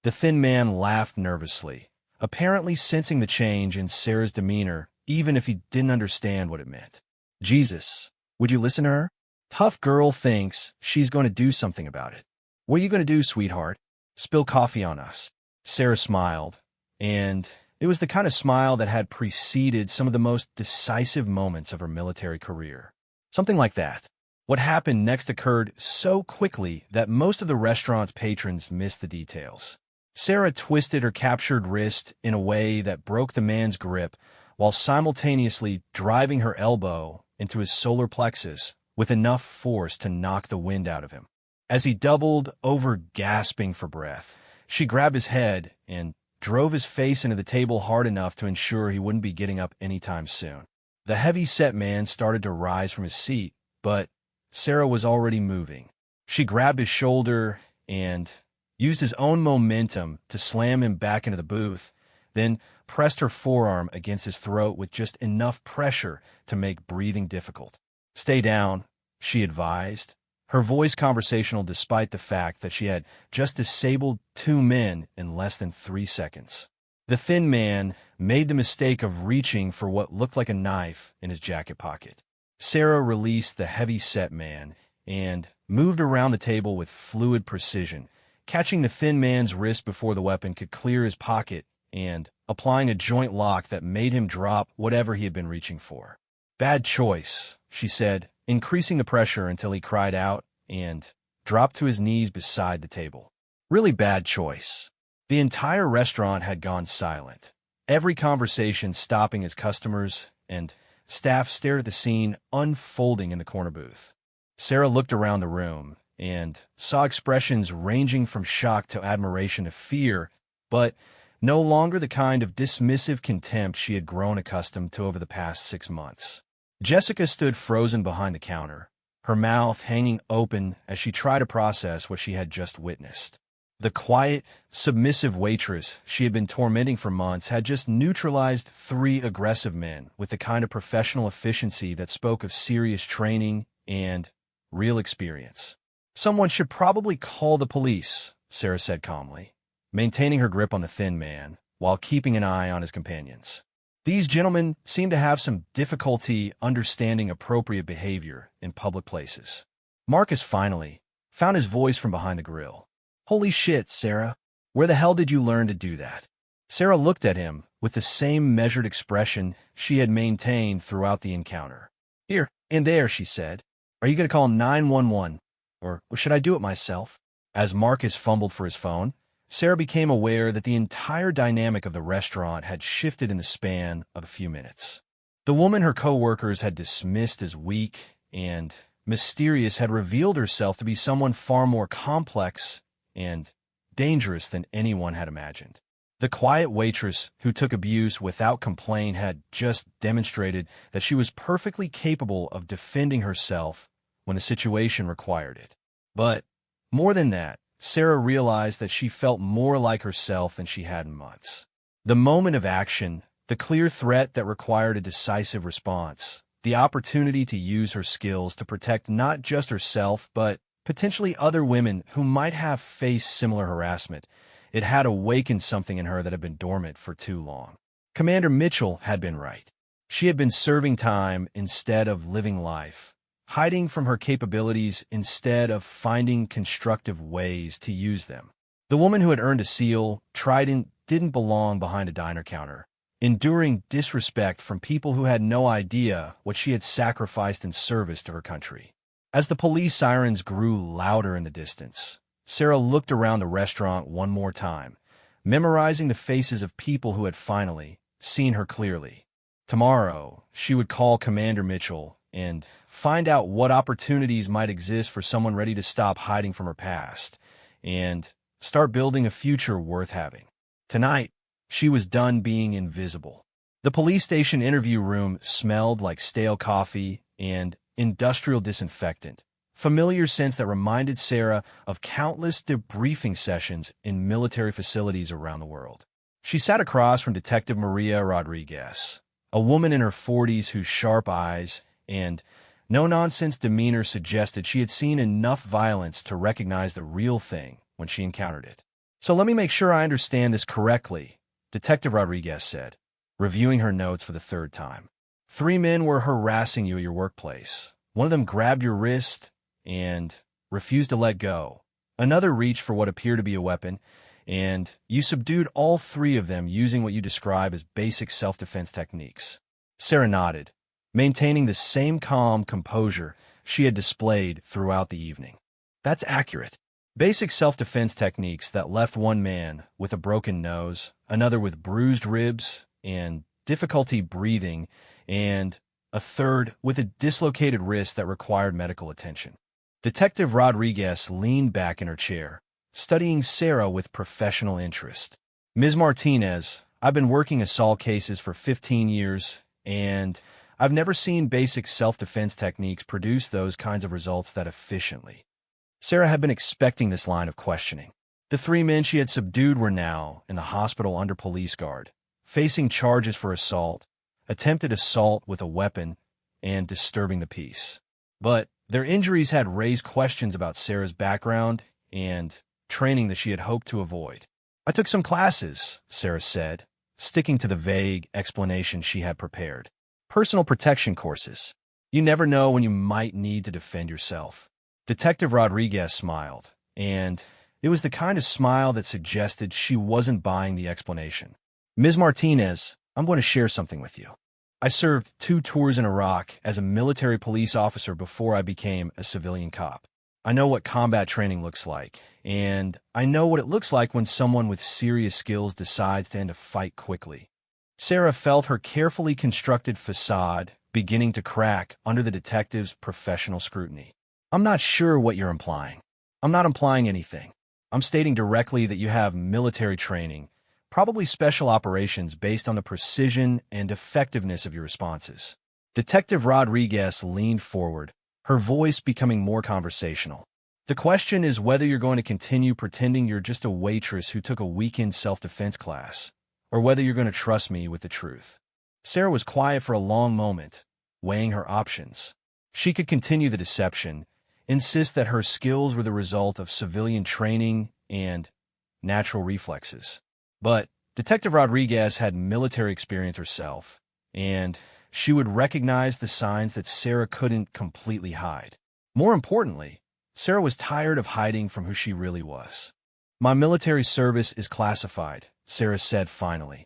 The thin man laughed nervously, apparently sensing the change in Sarah's demeanor, even if he didn't understand what it meant. "Jesus, would you listen to her? Tough girl thinks she's going to do something about it. What are you going to do, sweetheart? Spill coffee on us?" Sarah smiled, and it was the kind of smile that had preceded some of the most decisive moments of her military career. Something like that. What happened next occurred so quickly that most of the restaurant's patrons missed the details. Sarah twisted her captured wrist in a way that broke the man's grip while simultaneously driving her elbow into his solar plexus with enough force to knock the wind out of him. As he doubled over, gasping for breath, she grabbed his head and drove his face into the table hard enough to ensure he wouldn't be getting up anytime soon. The heavy-set man started to rise from his seat, but Sarah was already moving. She grabbed his shoulder and used his own momentum to slam him back into the booth, then pressed her forearm against his throat with just enough pressure to make breathing difficult. "Stay down," she advised, her voice conversational despite the fact that she had just disabled two men in less than 3 seconds. The thin man made the mistake of reaching for what looked like a knife in his jacket pocket. Sarah released the heavy-set man and moved around the table with fluid precision, catching the thin man's wrist before the weapon could clear his pocket and applying a joint lock that made him drop whatever he had been reaching for. "Bad choice," she said, increasing the pressure until he cried out and dropped to his knees beside the table. "Really bad choice." The entire restaurant had gone silent, every conversation stopping as customers and staff stared at the scene unfolding in the corner booth. Sarah looked around the room and saw expressions ranging from shock to admiration to fear, but no longer the kind of dismissive contempt she had grown accustomed to over the past 6 months. Jessica stood frozen behind the counter, her mouth hanging open as she tried to process what she had just witnessed. The quiet, submissive waitress she had been tormenting for months had just neutralized 3 aggressive men with the kind of professional efficiency that spoke of serious training and real experience. "Someone should probably call the police," Sarah said calmly. maintaining her grip on the thin man while keeping an eye on his companions. These gentlemen seemed to have some difficulty understanding appropriate behavior in public places. Marcus finally found his voice from behind the grill. "Holy shit, Sarah. Where the hell did you learn to do that?" Sarah looked at him with the same measured expression she had maintained throughout the encounter. "Here and there," she said. "Are you going to call 911? Or should I do it myself?" As Marcus fumbled for his phone, Sarah became aware that the entire dynamic of the restaurant had shifted in the span of a few minutes. The woman her co-workers had dismissed as weak and mysterious had revealed herself to be someone far more complex and dangerous than anyone had imagined. The quiet waitress who took abuse without complaint had just demonstrated that she was perfectly capable of defending herself when the situation required it. But more than that, Sarah realized that she felt more like herself than she had in months. The moment of action, the clear threat that required a decisive response, the opportunity to use her skills to protect not just herself, but potentially other women who might have faced similar harassment, it had awakened something in her that had been dormant for too long. Commander Mitchell had been right. She had been serving time instead of living life, hiding from her capabilities instead of finding constructive ways to use them. The woman who had earned a SEAL Trident didn't belong behind a diner counter, enduring disrespect from people who had no idea what she had sacrificed in service to her country. As the police sirens grew louder in the distance, Sarah looked around the restaurant one more time, memorizing the faces of people who had finally seen her clearly. Tomorrow, she would call Commander Mitchell and find out what opportunities might exist for someone ready to stop hiding from her past and start building a future worth having. Tonight, she was done being invisible. The police station interview room smelled like stale coffee and industrial disinfectant, familiar scents that reminded Sarah of countless debriefing sessions in military facilities around the world. She sat across from Detective Maria Rodriguez, a woman in her 40s whose sharp eyes and no-nonsense demeanor suggested she had seen enough violence to recognize the real thing when she encountered it. "So let me make sure I understand this correctly," Detective Rodriguez said, reviewing her notes for the third time. "3 men were harassing you at your workplace. One of them grabbed your wrist and refused to let go. Another reached for what appeared to be a weapon, and you subdued all 3 of them using what you describe as basic self-defense techniques." Sarah nodded, maintaining the same calm composure she had displayed throughout the evening. "That's accurate. Basic self-defense techniques that left one man with a broken nose, another with bruised ribs and difficulty breathing, and a third with a dislocated wrist that required medical attention." Detective Rodriguez leaned back in her chair, studying Sarah with professional interest. "Ms. Martinez, I've been working assault cases for 15 years, and I've never seen basic self-defense techniques produce those kinds of results that efficiently." Sarah had been expecting this line of questioning. The 3 men she had subdued were now in the hospital under police guard, facing charges for assault, attempted assault with a weapon, and disturbing the peace. But their injuries had raised questions about Sarah's background and training that she had hoped to avoid. "I took some classes," Sarah said, sticking to the vague explanation she had prepared. "Personal protection courses. You never know when you might need to defend yourself." Detective Rodriguez smiled, and it was the kind of smile that suggested she wasn't buying the explanation. "Ms. Martinez, I'm going to share something with you. I served 2 tours in Iraq as a military police officer before I became a civilian cop. I know what combat training looks like, and I know what it looks like when someone with serious skills decides to end a fight quickly." Sarah felt her carefully constructed facade beginning to crack under the detective's professional scrutiny. "I'm not sure what you're implying." "I'm not implying anything. I'm stating directly that you have military training, probably special operations based on the precision and effectiveness of your responses." Detective Rodriguez leaned forward, her voice becoming more conversational. "The question is whether you're going to continue pretending you're just a waitress who took a weekend self-defense class, or whether you're going to trust me with the truth." Sarah was quiet for a long moment, weighing her options. She could continue the deception, insist that her skills were the result of civilian training, and natural reflexes. But Detective Rodriguez had military experience herself, and she would recognize the signs that Sarah couldn't completely hide. More importantly, Sarah was tired of hiding from who she really was. "My military service is classified," Sarah said finally.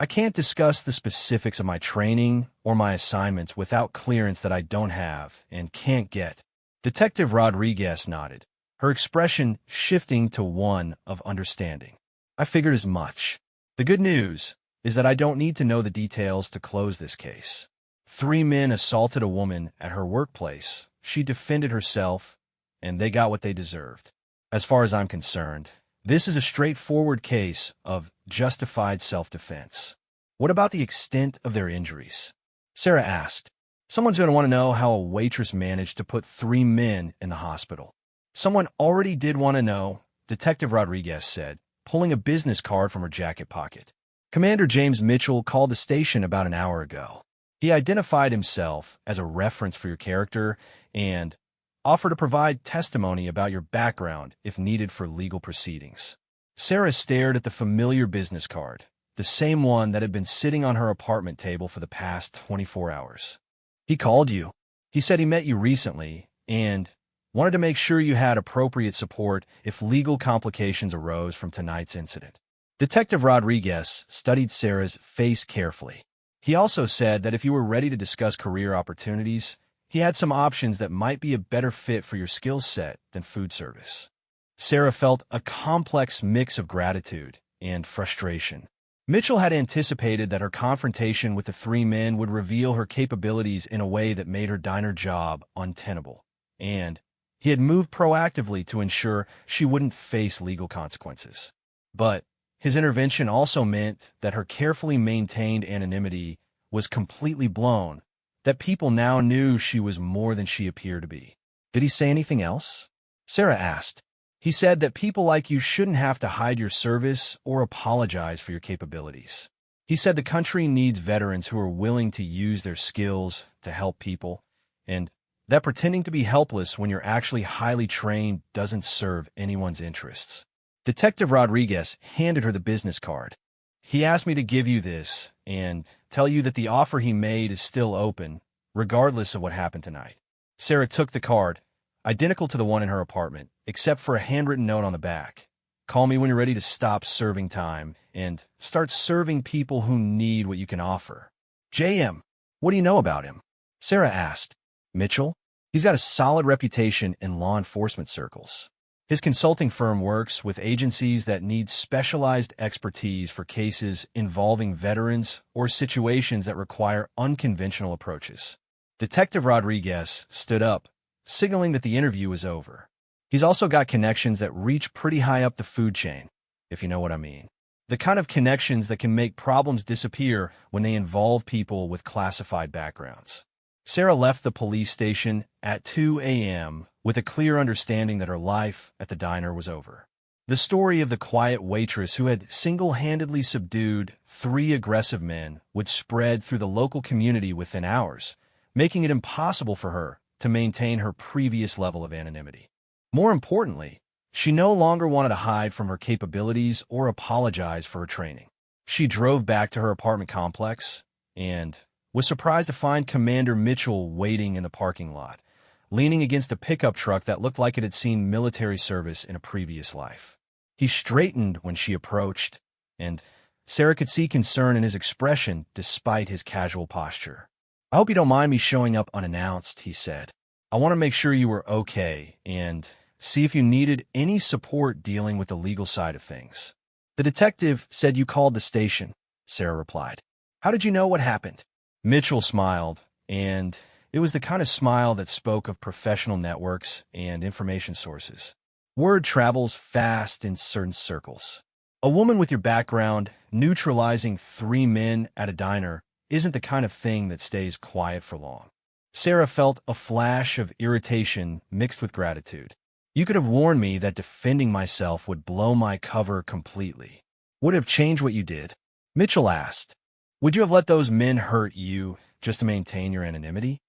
"I can't discuss the specifics of my training or my assignments without clearance that I don't have and can't get." Detective Rodriguez nodded, her expression shifting to one of understanding. "I figured as much. The good news is that I don't need to know the details to close this case. 3 men assaulted a woman at her workplace. She defended herself, and they got what they deserved. As far as I'm concerned, this is a straightforward case of justified self-defense." "What about the extent of their injuries?" Sarah asked. "Someone's going to want to know how a waitress managed to put 3 men in the hospital." "Someone already did want to know," Detective Rodriguez said, pulling a business card from her jacket pocket. "Commander James Mitchell called the station about an hour ago. He identified himself as a reference for your character and offered to provide testimony about your background if needed for legal proceedings." Sarah stared at the familiar business card, the same one that had been sitting on her apartment table for the past 24 hours. "He called you. He said he met you recently and wanted to make sure you had appropriate support if legal complications arose from tonight's incident." Detective Rodriguez studied Sarah's face carefully. "He also said that if you were ready to discuss career opportunities, he had some options that might be a better fit for your skill set than food service." Sarah felt a complex mix of gratitude and frustration. Mitchell had anticipated that her confrontation with the 3 men would reveal her capabilities in a way that made her diner job untenable, and he had moved proactively to ensure she wouldn't face legal consequences. But his intervention also meant that her carefully maintained anonymity was completely blown, that people now knew she was more than she appeared to be. "Did he say anything else?" Sarah asked. "He said that people like you shouldn't have to hide your service or apologize for your capabilities. He said the country needs veterans who are willing to use their skills to help people, and that pretending to be helpless when you're actually highly trained doesn't serve anyone's interests." Detective Rodriguez handed her the business card. "He asked me to give you this and tell you that the offer he made is still open, regardless of what happened tonight." Sarah took the card, identical to the one in her apartment, except for a handwritten note on the back. "Call me when you're ready to stop serving time and start serving people who need what you can offer." "JM, what do you know about him?" Sarah asked. "Mitchell? He's got a solid reputation in law enforcement circles. His consulting firm works with agencies that need specialized expertise for cases involving veterans or situations that require unconventional approaches." Detective Rodriguez stood up, signaling that the interview was over. "He's also got connections that reach pretty high up the food chain, if you know what I mean. The kind of connections that can make problems disappear when they involve people with classified backgrounds." Sarah left the police station at 2 a.m. with a clear understanding that her life at the diner was over. The story of the quiet waitress who had single-handedly subdued 3 aggressive men would spread through the local community within hours, making it impossible for her to maintain her previous level of anonymity. More importantly, she no longer wanted to hide from her capabilities or apologize for her training. She drove back to her apartment complex and was surprised to find Commander Mitchell waiting in the parking lot, leaning against a pickup truck that looked like it had seen military service in a previous life. He straightened when she approached, and Sarah could see concern in his expression despite his casual posture. "I hope you don't mind me showing up unannounced," he said. "I want to make sure you were okay and see if you needed any support dealing with the legal side of things." "The detective said you called the station," Sarah replied. "How did you know what happened?" Mitchell smiled, and it was the kind of smile that spoke of professional networks and information sources. "Word travels fast in certain circles. A woman with your background neutralizing 3 men at a diner isn't the kind of thing that stays quiet for long." Sarah felt a flash of irritation mixed with gratitude. "You could have warned me that defending myself would blow my cover completely." "Would it have changed what you did?" Mitchell asked. "Would you have let those men hurt you just to maintain your anonymity?"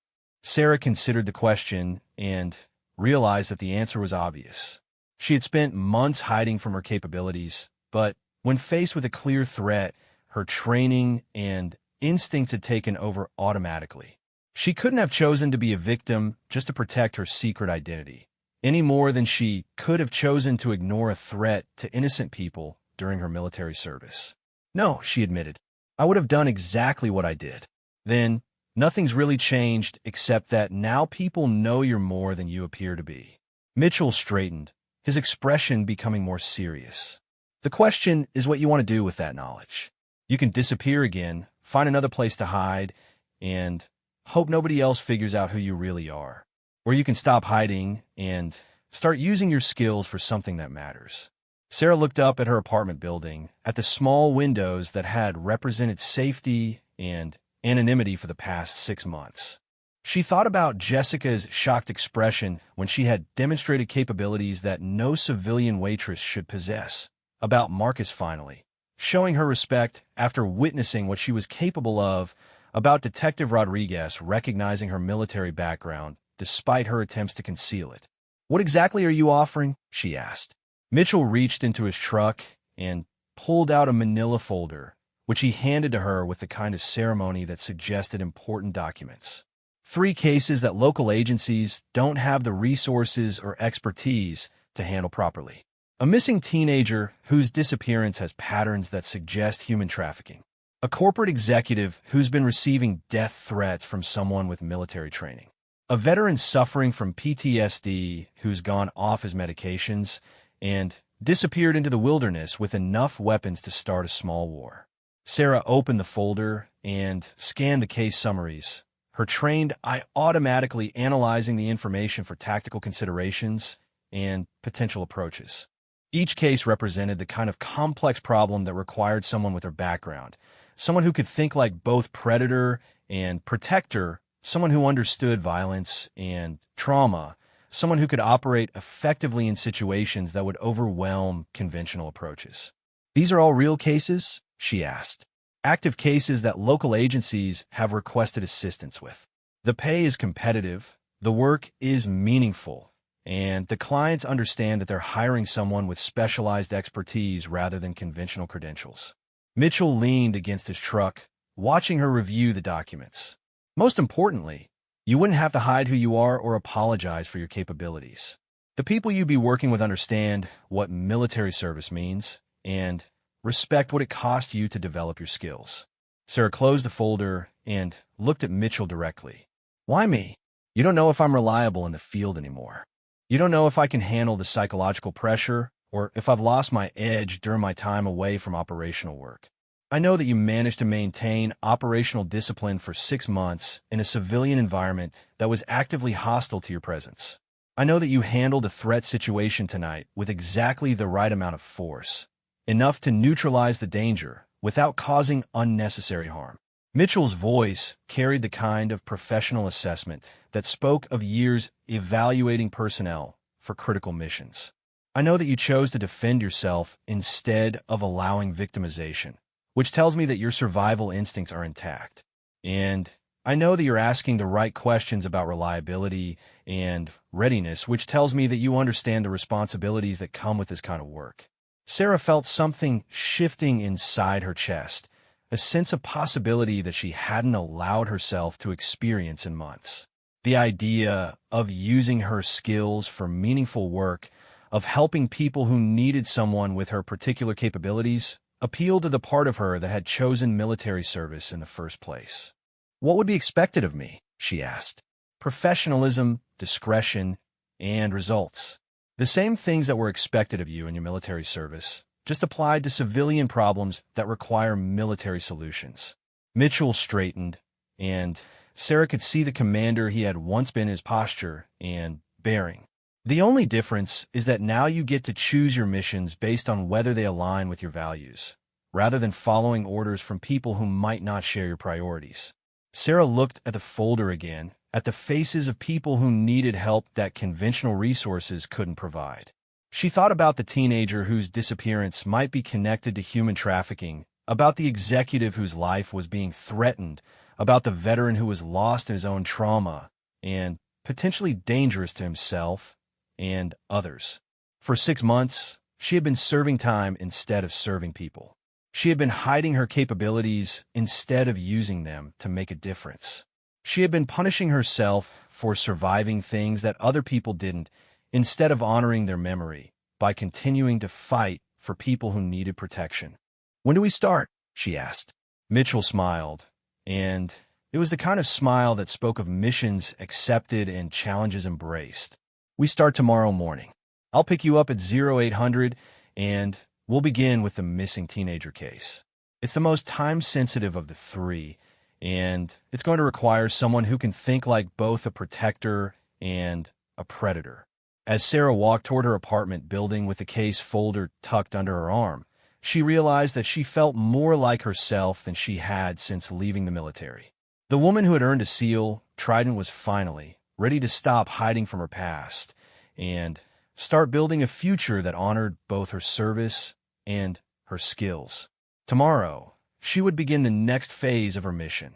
Sarah considered the question and realized that the answer was obvious. She had spent months hiding from her capabilities, but when faced with a clear threat, her training and instincts had taken over automatically. She couldn't have chosen to be a victim just to protect her secret identity, any more than she could have chosen to ignore a threat to innocent people during her military service. No, she admitted, I would have done exactly what I did. Then, nothing's really changed except that now people know you're more than you appear to be. Mitchell straightened, his expression becoming more serious. The question is what you want to do with that knowledge. You can disappear again, find another place to hide, and hope nobody else figures out who you really are. Or you can stop hiding and start using your skills for something that matters. Sarah looked up at her apartment building, at the small windows that had represented safety and anonymity for the past 6 months. She thought about Jessica's shocked expression when she had demonstrated capabilities that no civilian waitress should possess, about Marcus finally, showing her respect after witnessing what she was capable of, about Detective Rodriguez recognizing her military background despite her attempts to conceal it. What exactly are you offering? She asked. Mitchell reached into his truck and pulled out a manila folder, which he handed to her with the kind of ceremony that suggested important documents. 3 cases that local agencies don't have the resources or expertise to handle properly. A missing teenager whose disappearance has patterns that suggest human trafficking. A corporate executive who's been receiving death threats from someone with military training. A veteran suffering from PTSD who's gone off his medications and disappeared into the wilderness with enough weapons to start a small war. Sarah opened the folder and scanned the case summaries, her trained eye automatically analyzing the information for tactical considerations and potential approaches. Each case represented the kind of complex problem that required someone with her background, someone who could think like both predator and protector, someone who understood violence and trauma, someone who could operate effectively in situations that would overwhelm conventional approaches. These are all real cases? She asked. Active cases that local agencies have requested assistance with. The pay is competitive, the work is meaningful, and the clients understand that they're hiring someone with specialized expertise rather than conventional credentials. Mitchell leaned against his truck, watching her review the documents. Most importantly, you wouldn't have to hide who you are or apologize for your capabilities. The people you'd be working with understand what military service means and respect what it costs you to develop your skills. Sarah closed the folder and looked at Mitchell directly. Why me? You don't know if I'm reliable in the field anymore. You don't know if I can handle the psychological pressure or if I've lost my edge during my time away from operational work. I know that you managed to maintain operational discipline for 6 months in a civilian environment that was actively hostile to your presence. I know that you handled a threat situation tonight with exactly the right amount of force, enough to neutralize the danger without causing unnecessary harm. Mitchell's voice carried the kind of professional assessment that spoke of years evaluating personnel for critical missions. I know that you chose to defend yourself instead of allowing victimization, which tells me that your survival instincts are intact. And I know that you're asking the right questions about reliability and readiness, which tells me that you understand the responsibilities that come with this kind of work. Sarah felt something shifting inside her chest, a sense of possibility that she hadn't allowed herself to experience in months. The idea of using her skills for meaningful work, of helping people who needed someone with her particular capabilities, appealed to the part of her that had chosen military service in the first place. What would be expected of me? She asked. Professionalism, discretion, and results. The same things that were expected of you in your military service, just applied to civilian problems that require military solutions. Mitchell straightened, and Sarah could see the commander he had once been, his posture and bearing. The only difference is that now you get to choose your missions based on whether they align with your values, rather than following orders from people who might not share your priorities. Sarah looked at the folder again, at the faces of people who needed help that conventional resources couldn't provide. She thought about the teenager whose disappearance might be connected to human trafficking, about the executive whose life was being threatened, about the veteran who was lost in his own trauma and potentially dangerous to himself and others. For 6 months, she had been serving time instead of serving people. She had been hiding her capabilities instead of using them to make a difference. She had been punishing herself for surviving things that other people didn't, instead of honoring their memory by continuing to fight for people who needed protection. "When do we start?" she asked. Mitchell smiled, and it was the kind of smile that spoke of missions accepted and challenges embraced. "We start tomorrow morning. I'll pick you up at 0800, and we'll begin with the missing teenager case. It's the most time-sensitive of the three, and it's going to require someone who can think like both a protector and a predator." As Sarah walked toward her apartment building with the case folder tucked under her arm, she realized that she felt more like herself than she had since leaving the military. The woman who had earned a SEAL, Trident, was finally ready to stop hiding from her past and start building a future that honored both her service and her skills. Tomorrow, she would begin the next phase of her mission,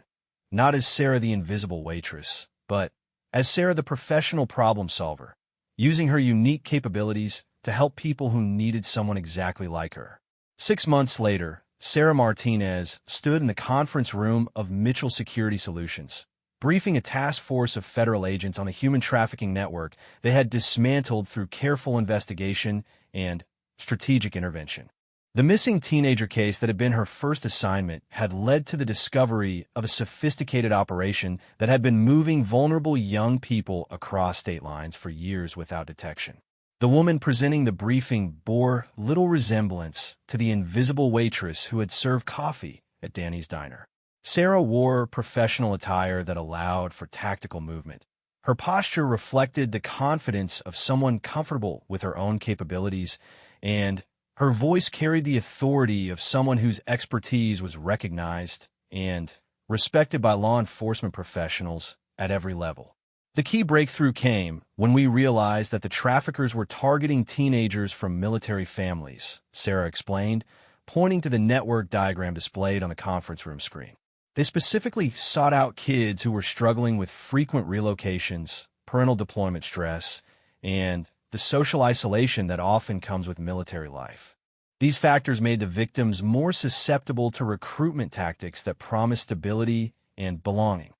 not as Sarah the invisible waitress, but as Sarah the professional problem solver, using her unique capabilities to help people who needed someone exactly like her. 6 months later, Sarah Martinez stood in the conference room of Mitchell Security Solutions, briefing a task force of federal agents on the human trafficking network they had dismantled through careful investigation and strategic intervention. The missing teenager case that had been her first assignment had led to the discovery of a sophisticated operation that had been moving vulnerable young people across state lines for years without detection. The woman presenting the briefing bore little resemblance to the invisible waitress who had served coffee at Danny's Diner. Sarah wore professional attire that allowed for tactical movement. Her posture reflected the confidence of someone comfortable with her own capabilities, and her voice carried the authority of someone whose expertise was recognized and respected by law enforcement professionals at every level. The key breakthrough came when we realized that the traffickers were targeting teenagers from military families, Sarah explained, pointing to the network diagram displayed on the conference room screen. They specifically sought out kids who were struggling with frequent relocations, parental deployment stress, and the social isolation that often comes with military life. These factors made the victims more susceptible to recruitment tactics that promised stability and belonging.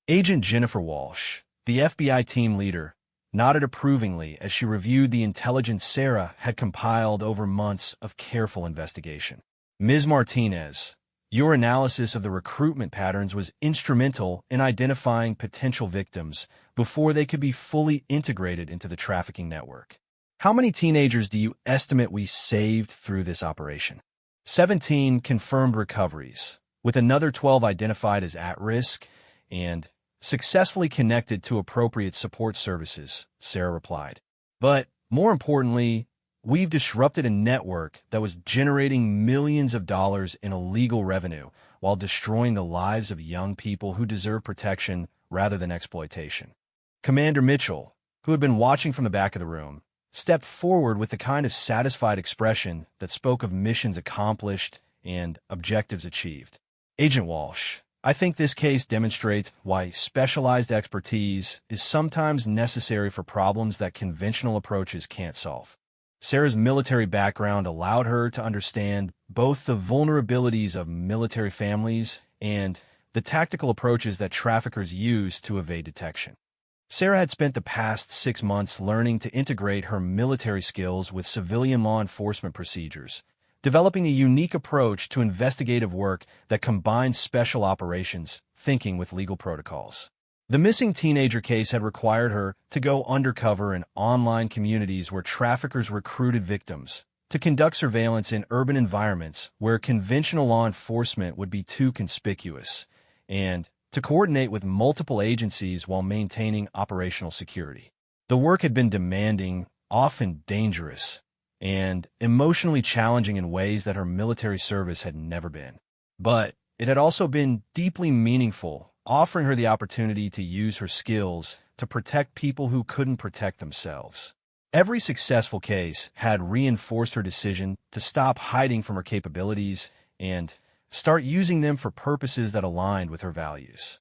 Agent Jennifer Walsh, the FBI team leader, nodded approvingly as she reviewed the intelligence Sarah had compiled over months of careful investigation. "Ms. Martinez, your analysis of the recruitment patterns was instrumental in identifying potential victims before they could be fully integrated into the trafficking network. How many teenagers do you estimate we saved through this operation?" 17 confirmed recoveries, with another 12 identified as at risk and successfully connected to appropriate support services, Sarah replied. "But more importantly, we've disrupted a network that was generating millions of dollars in illegal revenue while destroying the lives of young people who deserve protection rather than exploitation." Commander Mitchell, who had been watching from the back of the room, stepped forward with the kind of satisfied expression that spoke of missions accomplished and objectives achieved. "Agent Walsh, I think this case demonstrates why specialized expertise is sometimes necessary for problems that conventional approaches can't solve." Sarah's military background allowed her to understand both the vulnerabilities of military families and the tactical approaches that traffickers use to evade detection. Sarah had spent the past 6 months learning to integrate her military skills with civilian law enforcement procedures, developing a unique approach to investigative work that combines special operations thinking with legal protocols. The missing teenager case had required her to go undercover in online communities where traffickers recruited victims, to conduct surveillance in urban environments where conventional law enforcement would be too conspicuous, and to coordinate with multiple agencies while maintaining operational security. The work had been demanding, often dangerous, and emotionally challenging in ways that her military service had never been. But it had also been deeply meaningful, offering her the opportunity to use her skills to protect people who couldn't protect themselves. Every successful case had reinforced her decision to stop hiding from her capabilities and start using them for purposes that aligned with her values.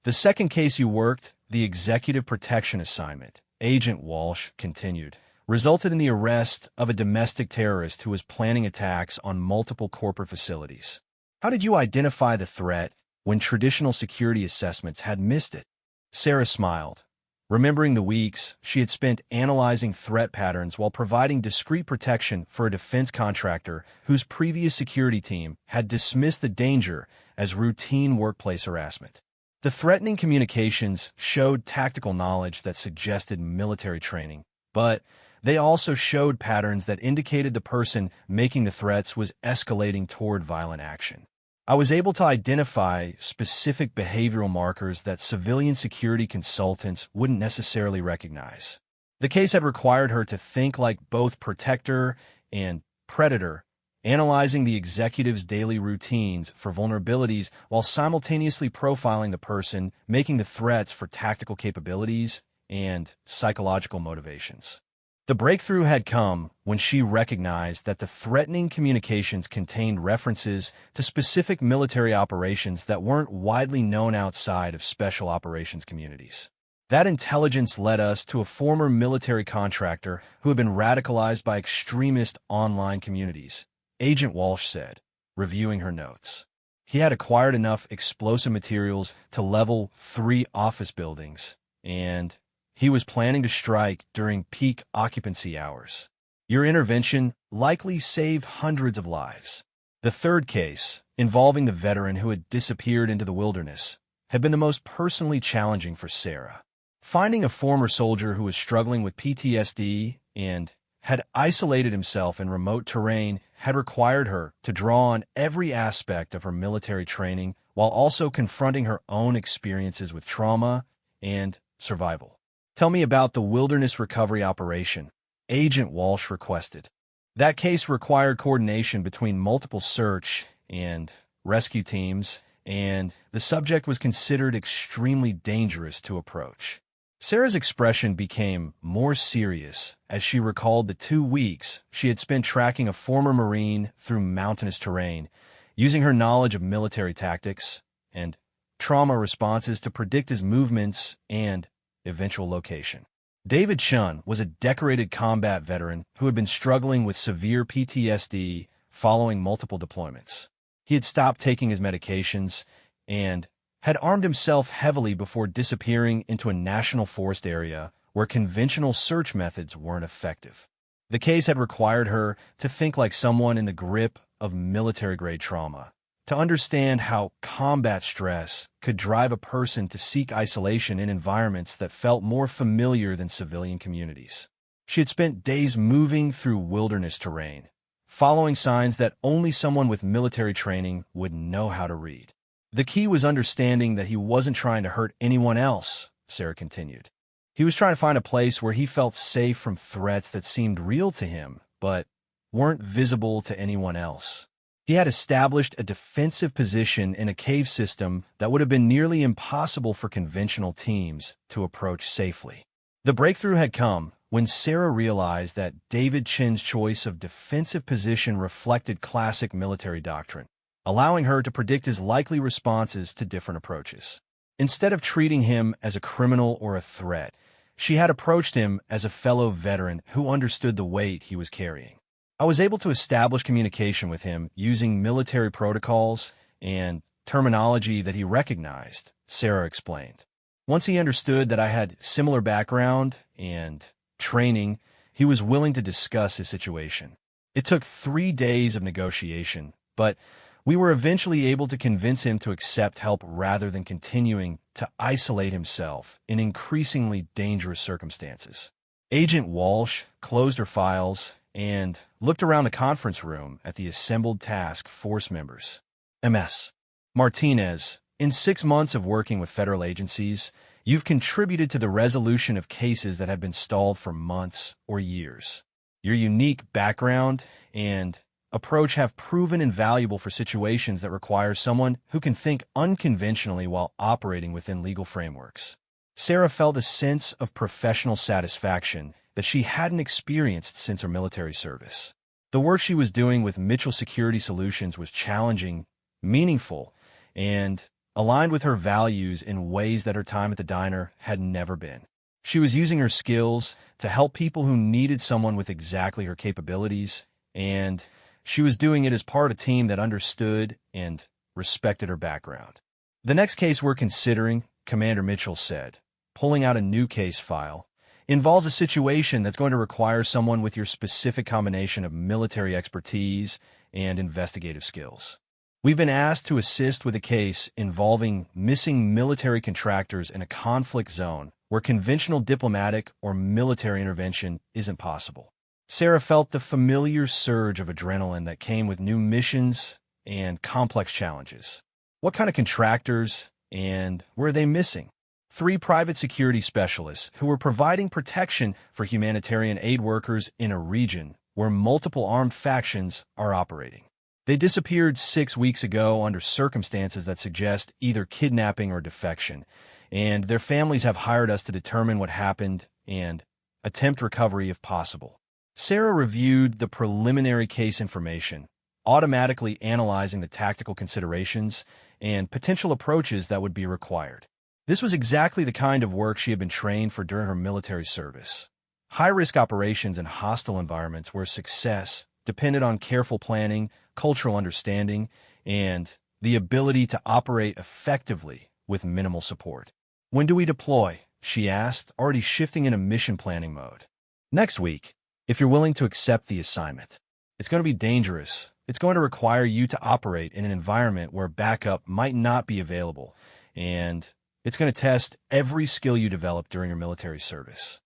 "The second case you worked, the Executive Protection Assignment," Agent Walsh continued, resulted in the arrest of a domestic terrorist who was planning attacks on multiple corporate facilities. How did you identify the threat when traditional security assessments had missed it? Sarah smiled, remembering the weeks she had spent analyzing threat patterns while providing discreet protection for a defense contractor whose previous security team had dismissed the danger as routine workplace harassment. The threatening communications showed tactical knowledge that suggested military training, but they also showed patterns that indicated the person making the threats was escalating toward violent action. I was able to identify specific behavioral markers that civilian security consultants wouldn't necessarily recognize. The case had required her to think like both protector and predator, analyzing the executive's daily routines for vulnerabilities while simultaneously profiling the person making the threats for tactical capabilities and psychological motivations. The breakthrough had come when she recognized that the threatening communications contained references to specific military operations that weren't widely known outside of special operations communities. That intelligence led us to a former military contractor who had been radicalized by extremist online communities, Agent Walsh said, reviewing her notes. He had acquired enough explosive materials to level 3 office buildings, and he was planning to strike during peak occupancy hours. Your intervention likely saved hundreds of lives. The third case, involving the veteran who had disappeared into the wilderness, had been the most personally challenging for Sarah. Finding a former soldier who was struggling with PTSD and had isolated himself in remote terrain had required her to draw on every aspect of her military training while also confronting her own experiences with trauma and survival. Tell me about the Wilderness Recovery Operation, Agent Walsh requested. That case required coordination between multiple search and rescue teams, and the subject was considered extremely dangerous to approach. Sarah's expression became more serious as she recalled the 2 weeks she had spent tracking a former Marine through mountainous terrain, using her knowledge of military tactics and trauma responses to predict his movements and eventual location. David Chun was a decorated combat veteran who had been struggling with severe PTSD following multiple deployments. He had stopped taking his medications and had armed himself heavily before disappearing into a national forest area where conventional search methods weren't effective. The case had required her to think like someone in the grip of military-grade trauma, to understand how combat stress could drive a person to seek isolation in environments that felt more familiar than civilian communities. She had spent days moving through wilderness terrain, following signs that only someone with military training would know how to read. The key was understanding that he wasn't trying to hurt anyone else, Sarah continued. He was trying to find a place where he felt safe from threats that seemed real to him, but weren't visible to anyone else. He had established a defensive position in a cave system that would have been nearly impossible for conventional teams to approach safely. The breakthrough had come when Sarah realized that David Chin's choice of defensive position reflected classic military doctrine, allowing her to predict his likely responses to different approaches. Instead of treating him as a criminal or a threat, she had approached him as a fellow veteran who understood the weight he was carrying. I was able to establish communication with him using military protocols and terminology that he recognized, Sarah explained. Once he understood that I had similar background and training, he was willing to discuss his situation. It took 3 days of negotiation, but we were eventually able to convince him to accept help rather than continuing to isolate himself in increasingly dangerous circumstances. Agent Walsh closed her files and looked around the conference room at the assembled task force members. Ms. Martinez, in 6 months of working with federal agencies, you've contributed to the resolution of cases that have been stalled for months or years. Your unique background and approach have proven invaluable for situations that require someone who can think unconventionally while operating within legal frameworks. Sarah felt a sense of professional satisfaction that she hadn't experienced since her military service. The work she was doing with Mitchell Security Solutions was challenging, meaningful, and aligned with her values in ways that her time at the diner had never been. She was using her skills to help people who needed someone with exactly her capabilities, and she was doing it as part of a team that understood and respected her background. The next case we're considering, Commander Mitchell said, pulling out a new case file, involves a situation that's going to require someone with your specific combination of military expertise and investigative skills. We've been asked to assist with a case involving missing military contractors in a conflict zone where conventional diplomatic or military intervention isn't possible. Sarah felt the familiar surge of adrenaline that came with new missions and complex challenges. What kind of contractors, and were they missing? 3 private security specialists who were providing protection for humanitarian aid workers in a region where multiple armed factions are operating. They disappeared 6 weeks ago under circumstances that suggest either kidnapping or defection, and their families have hired us to determine what happened and attempt recovery if possible. Sarah reviewed the preliminary case information, automatically analyzing the tactical considerations and potential approaches that would be required. This was exactly the kind of work she had been trained for during her military service. High-risk operations in hostile environments where success depended on careful planning, cultural understanding, and the ability to operate effectively with minimal support. "When do we deploy?" she asked, already shifting into mission planning mode. "Next week, if you're willing to accept the assignment. It's going to be dangerous. It's going to require you to operate in an environment where backup might not be available, and it's going to test every skill you develop during your military service."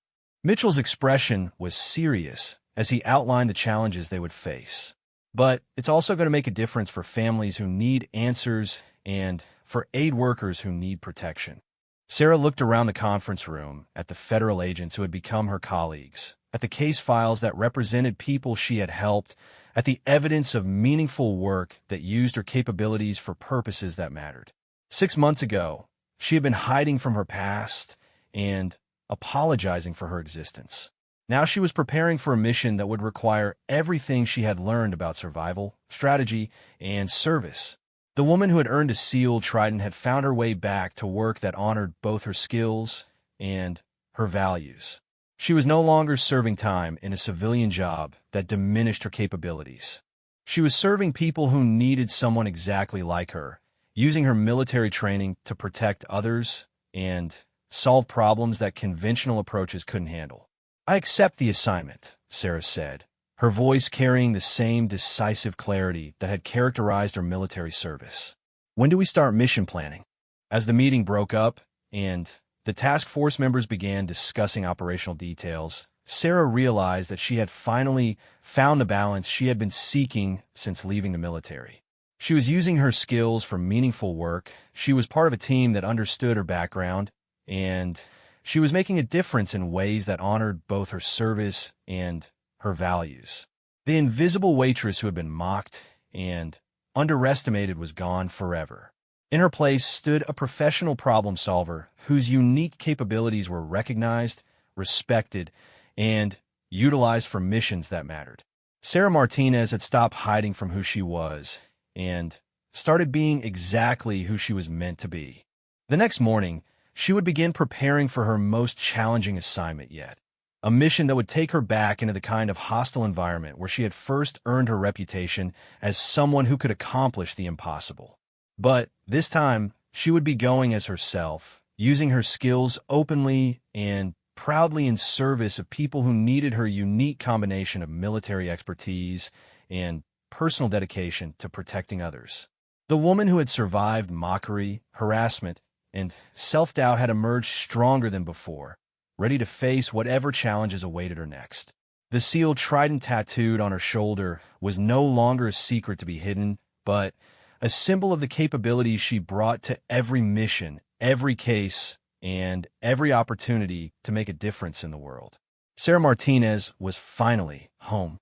Mitchell's expression was serious as he outlined the challenges they would face. But it's also going to make a difference for families who need answers and for aid workers who need protection. Sarah looked around the conference room at the federal agents who had become her colleagues, at the case files that represented people she had helped, at the evidence of meaningful work that used her capabilities for purposes that mattered. 6 months ago, she had been hiding from her past and apologizing for her existence. Now she was preparing for a mission that would require everything she had learned about survival, strategy, and service. The woman who had earned a SEAL Trident had found her way back to work that honored both her skills and her values. She was no longer serving time in a civilian job that diminished her capabilities. She was serving people who needed someone exactly like her, using her military training to protect others and solve problems that conventional approaches couldn't handle. "I accept the assignment," Sarah said, her voice carrying the same decisive clarity that had characterized her military service. "When do we start mission planning?" As the meeting broke up and the task force members began discussing operational details, Sarah realized that she had finally found the balance she had been seeking since leaving the military. She was using her skills for meaningful work, she was part of a team that understood her background, and she was making a difference in ways that honored both her service and her values. The invisible waitress who had been mocked and underestimated was gone forever. In her place stood a professional problem solver whose unique capabilities were recognized, respected, and utilized for missions that mattered. Sarah Martinez had stopped hiding from who she was and started being exactly who she was meant to be. The next morning, she would begin preparing for her most challenging assignment yet, a mission that would take her back into the kind of hostile environment where she had first earned her reputation as someone who could accomplish the impossible. But this time, she would be going as herself, using her skills openly and proudly in service of people who needed her unique combination of military expertise and personal dedication to protecting others. The woman who had survived mockery, harassment, and self-doubt had emerged stronger than before, ready to face whatever challenges awaited her next. The SEAL Trident tattooed on her shoulder was no longer a secret to be hidden, but a symbol of the capabilities she brought to every mission, every case, and every opportunity to make a difference in the world. Sarah Martinez was finally home.